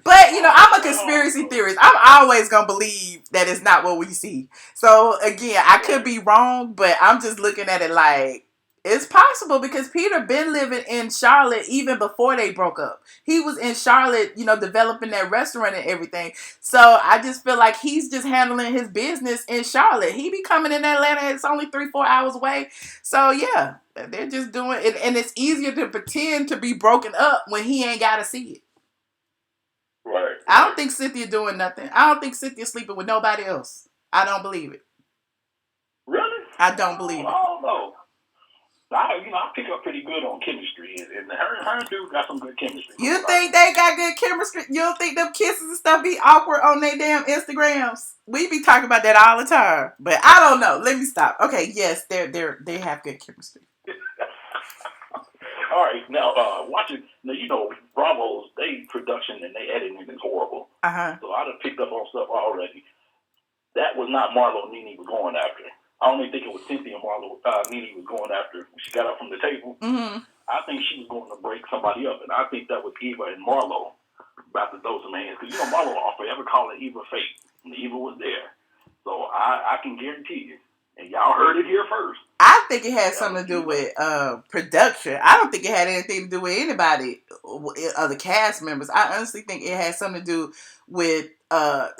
But, I'm a conspiracy theorist. I'm always going to believe that it's not what we see. So, again, I could be wrong, but I'm just looking at it like, it's possible because Peter been living in Charlotte even before they broke up. He was in Charlotte, developing that restaurant and everything. So, I just feel like he's just handling his business in Charlotte. He be coming in Atlanta. It's only 3-4 hours away. So, yeah, they're just doing it. And it's easier to pretend to be broken up when he ain't got to see it. Right. I don't think Cynthia doing nothing. I don't think Cynthia sleeping with nobody else. I don't believe it. Really? I don't believe it. I don't know. I pick up pretty good on chemistry, and her and dude got some good chemistry. You think they got good chemistry? You don't think them kisses and stuff be awkward on their damn Instagrams? We be talking about that all the time, but I don't know. Let me stop. Okay, yes, they have good chemistry. All right, now watching. Now Bravo's they production and they editing is horrible. So I done picked up on stuff already. That was not Marlo Nene was going after. I only think it was Cynthia and Marlo Nene was going after. She got up from the table. I think she was going to break somebody up, and I think that was Eva and Marlo about to throw some hands because Marlo will forever calling Eva fake, and Eva was there. So I can guarantee you, and y'all heard it here first. I think it had something to do with production. I don't think it had anything to do with anybody of the cast members. I honestly think it had something to do with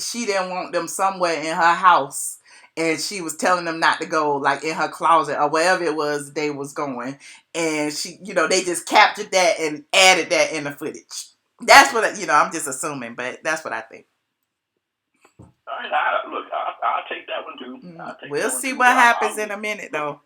she didn't want them somewhere in her house, and she was telling them not to go, like in her closet or wherever it was they was going. And she, they just captured that and added that in the footage. That's what I'm just assuming, but that's what I think. All right, I'll take that one too. We'll see what happens in a minute, though.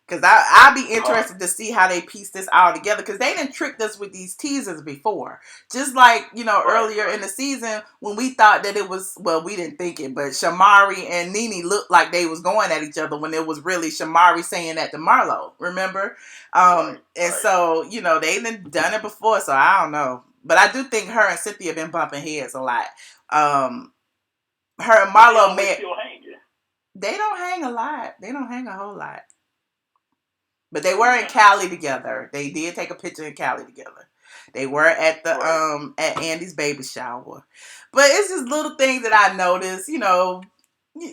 Because I'll be interested to see how they piece this all together. Because they done tricked us with these teasers before. Just like, earlier in the season when we thought that it was, well, we didn't think it, but Shamari and Nene looked like they was going at each other when it was really Shamari saying that to Marlo. Remember? So, they done it before, so I don't know. But I do think her and Cynthia have been bumping heads a lot. Her and Marlo they don't hang a lot. They don't hang a whole lot. But they were in Cali together. They did take a picture in Cali together. They were at the at Andy's baby shower. But it's just little things that I noticed,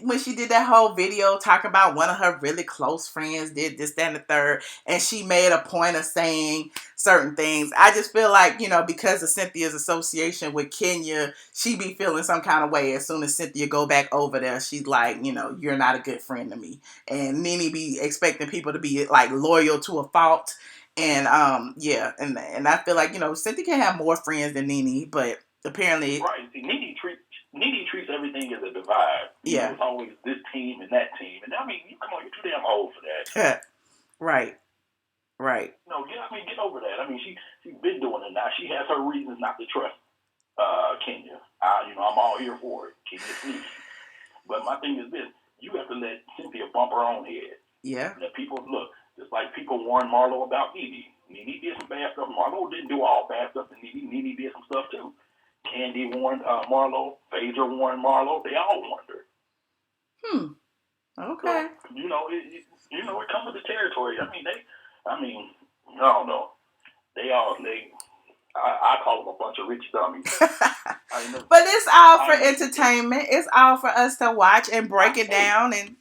when she did that whole video talking about one of her really close friends did this, that, and the third, and she made a point of saying certain things. I just feel like, because of Cynthia's association with Kenya, she be feeling some kind of way as soon as Cynthia go back over there. She's like, you're not a good friend to me. And Nene be expecting people to be like loyal to a fault. And and I feel like, Cynthia can have more friends than Nene, but apparently Nene treats everything as a divide. It's always this team and that team. And I mean, come on, you're too damn old for that. Right. Get over that. I mean, she's been doing it now. She has her reasons not to trust Kenya. I'm all here for it. Kenya, please. But my thing is this. You have to let Cynthia bump her own head. Yeah. Let people look. Just like people warned Marlo about Nene. Nene did some bad stuff. Marlo didn't do all bad stuff to Nene. Nene did some stuff too. Kandi warned Marlo. Phaedra warned Marlo. They all warned her. Okay. So, it comes with the territory. I don't know. I call them a bunch of rich dummies. But it's all for entertainment. It's all for us to watch and break it down, and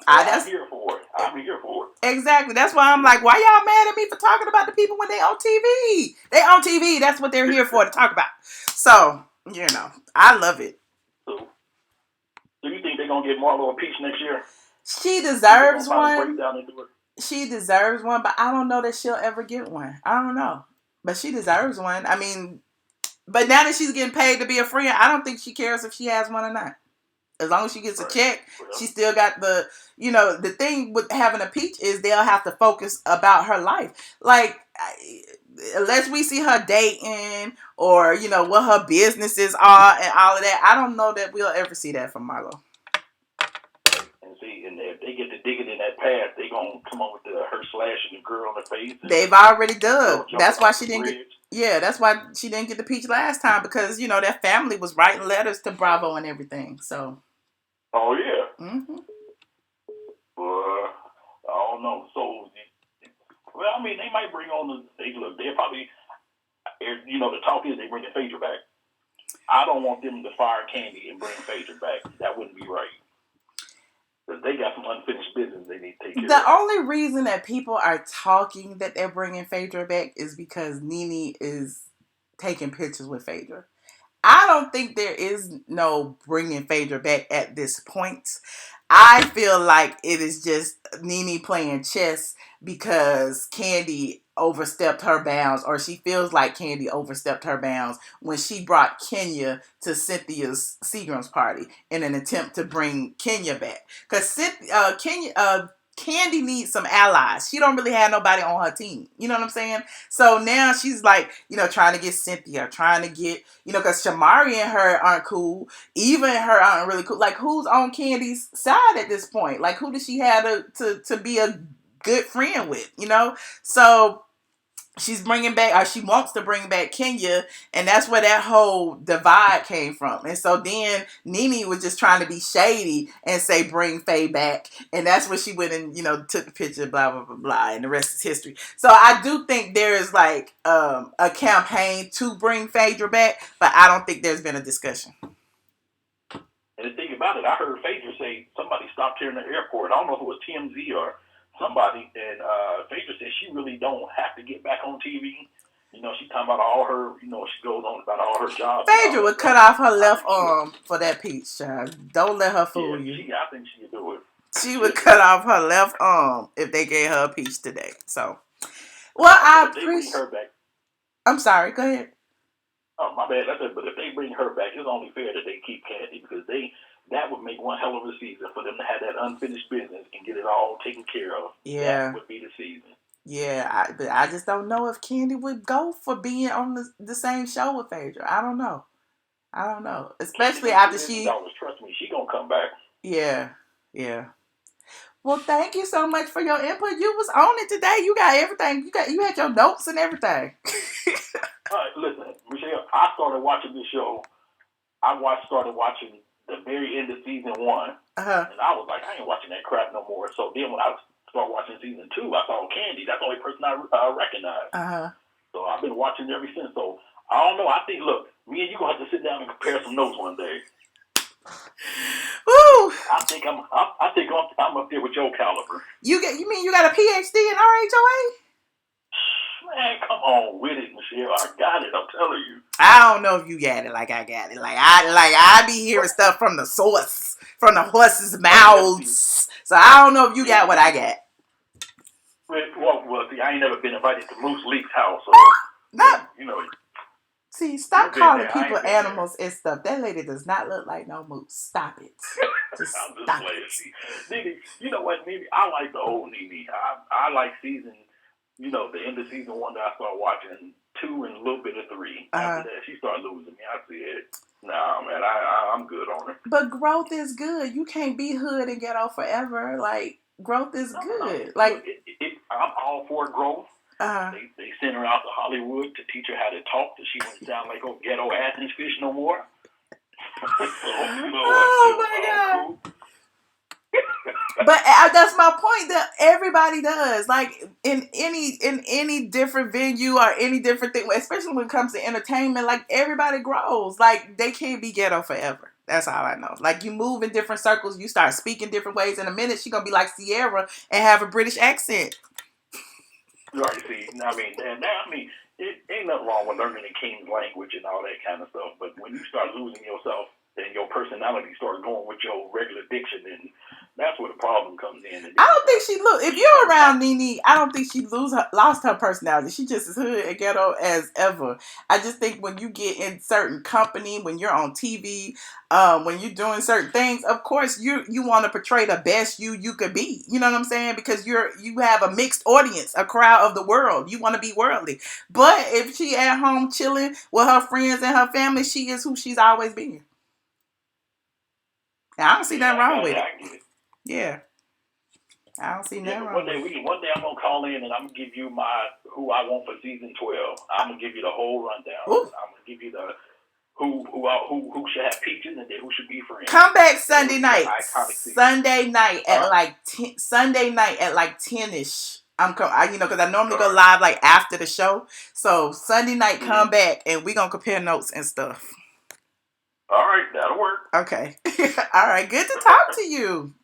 I'm here for it. Exactly. That's why I'm like, why y'all mad at me for talking about the people when they on TV? They on TV. That's what they're here for, to talk about. So, I love it. So, do you think they're going to get Marlo a peach next year? She deserves one. she deserves one, but I don't know that she'll ever get one. I don't know. But she deserves one. I mean, but now that she's getting paid to be a friend, I don't think she cares if she has one or not. As long as she gets a check, she still got the, the thing with having a peach is they'll have to focus about her life. Like, unless we see her dating or, what her businesses are and all of that, I don't know that we'll ever see that from Marlo. And see, and if they get to digging in that path, they gonna come up with her slashing the girl in the face. They've already dug. That's why she didn't get. Yeah, that's why she didn't get the peach last time because that family was writing letters to Bravo and everything. So. Oh yeah. Mm-hmm. I don't know. So, well, I mean, they might bring on they'll probably, the talk is they bring the Phaedra back. I don't want them to fire Kandi and bring Phaedra back. That wouldn't be right. Because they got some unfinished business they need to take care of. The only reason that people are talking that they're bringing Phaedra back is because Nene is taking pictures with Phaedra. I don't think there is no bringing Phaedra back at this point. I feel like it is just Nene playing chess because Kandi overstepped her bounds, or she feels like Kandi overstepped her bounds when she brought Kenya to Cynthia's Seagram's party in an attempt to bring Kenya back. Because Kandi needs some allies. She don't really have nobody on her team. You know what I'm saying? So now she's like, trying to get Cynthia, trying to get, because Shamari and her aren't cool. Even her aren't really cool. Like, who's on Kandi's side at this point? Like, who does she have to be a good friend with, So she's bringing back, or she wants to bring back Kenya, and that's where that whole divide came from. And so then Nene was just trying to be shady and say, bring Faye back. And that's when she went and, took the picture, blah, blah, blah, blah, and the rest is history. So I do think there is like a campaign to bring Phaedra back, but I don't think there's been a discussion. And the thing about it, I heard Phaedra say somebody stopped her in the airport. I don't know if it was TMZ or somebody, and Phaedra said she really don't have to get back on TV. She's talking about all her, she goes on about all her jobs. Phaedra would cut off her left arm for that peach, child. Don't let her fool you. I think she would do it. She would cut off her left arm if they gave her a peach today. So, well, I appreciate her back. I'm sorry, go ahead. Oh, my bad. That's it. But if they bring her back, it's only fair that they keep Kandi because that would make one hell of a season for them to have that unfinished business and get it all taken care of. Yeah. That would be the season. Yeah, but I just don't know if Kandi would go for being on the same show with Phaedra. I don't know. Especially after she... Trust me, she gonna come back. Yeah. Well, thank you so much for your input. You was on it today. You got everything. You had your notes and everything. All right, listen, Michelle, I started watching this show. Started watching the very end of season 1. Uh-huh. And I was like, I ain't watching that crap no more. So then when I started watching season 2, I saw Kandi. That's the only person I recognized. Uh-huh. So I've been watching ever since. So I don't know. I think, look, me and you gonna have to sit down and compare some notes one day. Woo! I think I'm up there with your caliber. You mean you got a PhD in RHOA? Man, come on with it, Michelle. I got it. I'm telling you. I don't know if you got it like I got it. I be hearing stuff from the source, from the horse's mouths. So I don't know if you got what I got. Well, see, I ain't never been invited to Moose Leak's house, so See, stop calling people animals and stuff. That lady does not look like no moose. Stop it. Just stop it. Nene, you know what, Nene? I like the old Nene. I like season, the end of season 1 that I started watching, 2 and a little bit of 3. After that, she started losing me. I said, nah, man, I'm good on her. But growth is good. You can't be hood and ghetto forever. Like, growth is good. No. Like, I'm all for growth. Uh-huh. They sent her out to Hollywood to teach her how to talk, so she wouldn't sound like a ghetto Athens fish no more. Oh my God! But that's my point. That everybody does, like in any different venue or any different thing, especially when it comes to entertainment. Like everybody grows. Like they can't be ghetto forever. That's all I know. Like you move in different circles, you start speaking different ways. In a minute, she's gonna be like Sierra and have a British accent. Right, see, it ain't nothing wrong with learning the King's language and all that kind of stuff, but when you start losing yourself and your personality starts going with your regular diction and, That's where the problem comes in. I don't think she lose. If you're around Nene, I don't think she lost her personality. She just as hood and ghetto as ever. I just think when you get in certain company, when you're on TV, when you're doing certain things, of course you want to portray the best you could be. You know what I'm saying? Because you have a mixed audience, a crowd of the world. You want to be worldly. But if she at home chilling with her friends and her family, she is who she's always been. Now, I don't see nothing wrong with it. Yeah. I don't see nothing wrong. One day I'm gonna call in and I'm gonna give you who I want for season 12. I'm gonna give you the whole rundown. Ooh. I'm gonna give you the who should have peaches and then who should be friends. Come back Sunday night. Sunday night at like 10ish. Because I normally go live like after the show. So Sunday night, come back and we gonna compare notes and stuff. All right, that'll work. Okay. All right. Good to talk to you,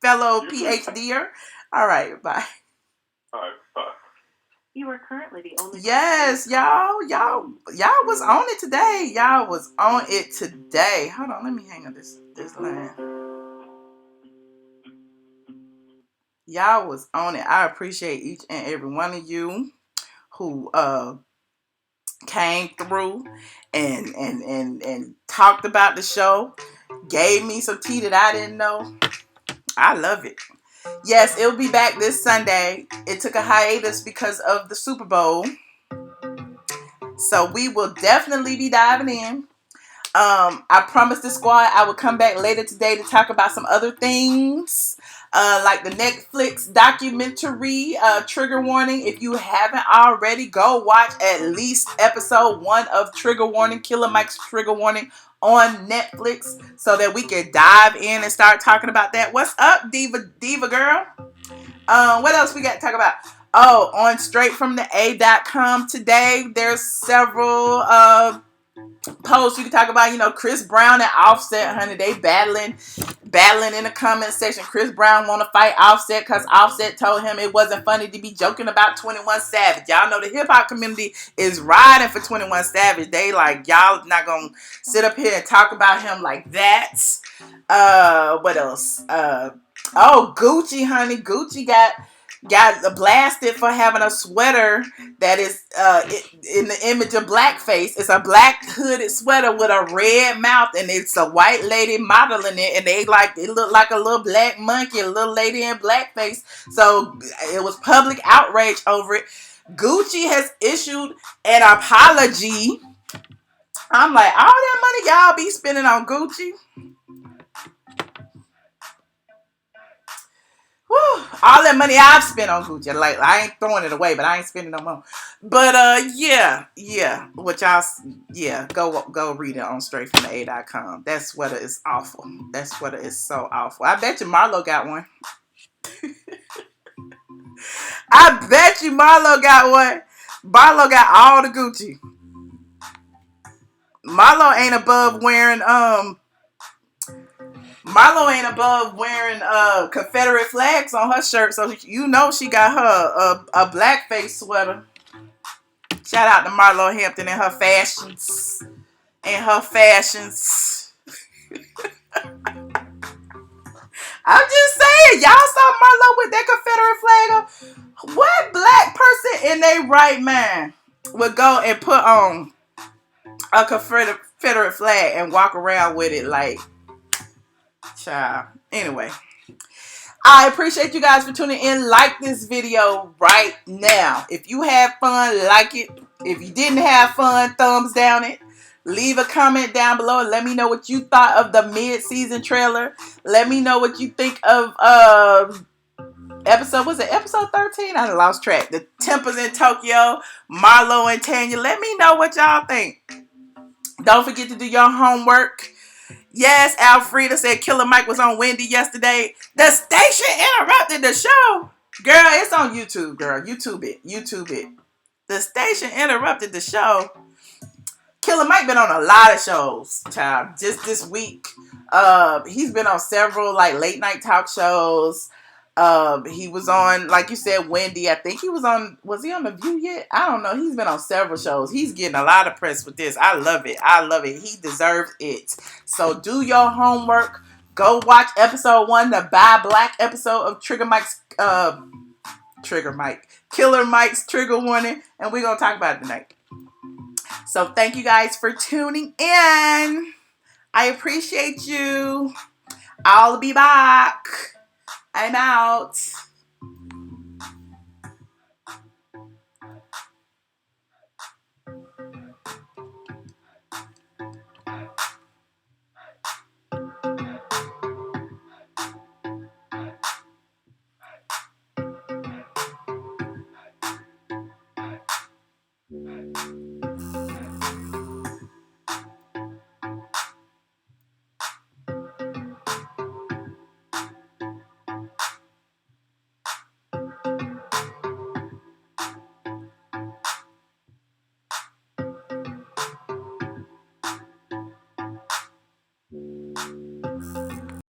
fellow PhDer. All right. Bye. All right. Bye. You are currently the only. Yes, y'all was on it today. Y'all was on it today. Hold on. Let me hang on this line. Y'all was on it. I appreciate each and every one of you who came through and talked about the show, gave me some tea that I didn't know. I love it. Yes, it'll be back this Sunday. It took a hiatus because of the Super Bowl. So we will definitely be diving in. I promised the squad I would come back later today to talk about some other things. Like the Netflix documentary, Trigger Warning. If you haven't already, go watch at least episode 1 of Trigger Warning, Killer Mike's Trigger Warning on Netflix so that we can dive in and start talking about that. What's up, Diva girl? What else we got to talk about? Oh, on straightfromtheA.com today, there's several posts you can talk about. Chris Brown and Offset, honey, they battling in the comment section. Chris Brown want to fight Offset because Offset told him it wasn't funny to be joking about 21 Savage. Y'all know the hip-hop community is riding for 21 Savage. They like, y'all not gonna sit up here and talk about him like that. What else? Gucci, honey. Gucci got blasted for having a sweater that is in the image of blackface. It's a black hooded sweater with a red mouth, and it's a white lady modeling it, and it looked like a little black monkey, a little lady in blackface. So it was public outrage over it. Gucci has issued an apology. I'm like, all that money y'all be spending on Gucci? Whew, all that money I've spent on Gucci, like I ain't throwing it away, but I ain't spending no more. But yeah, what y'all, go read it on straightfromtheA.com. That sweater is awful. That sweater is so awful. I bet you Marlo got one. I bet you Marlo got one. Marlo got all the Gucci. Marlo ain't above wearing Confederate flags on her shirt, so she got her a blackface sweater. Shout out to Marlo Hampton and her fashions. I'm just saying, y'all saw Marlo with that Confederate flag on. What black person in their right mind would go and put on a Confederate flag and walk around with it like, child? Anyway, I appreciate you guys for tuning in. Like this video right now. If you had fun, like it. If you didn't have fun, thumbs down it. Leave a comment down below and let me know what you thought of the mid-season trailer. Let me know what you think of episode 13? I lost track. The Tempers in Tokyo, Marlo and Tanya. Let me know what y'all think. Don't forget to do your homework. Yes, Alfreda said Killer Mike was on Wendy yesterday. The station interrupted the show. Girl, it's on YouTube, girl. YouTube it. The station interrupted the show. Killer Mike been on a lot of shows, child. Just this week. He's been on several late night talk shows. He was on, like you said, Wendy. I think he was he on The View yet? I don't know. He's been on several shows. He's getting a lot of press with this. I love it. He deserves it. So do your homework. Go watch episode 1, the Buy Black episode of Killer Mike's trigger warning, and we're gonna talk about it tonight. So thank you guys for tuning in. I appreciate you. I'll be back. I'm out.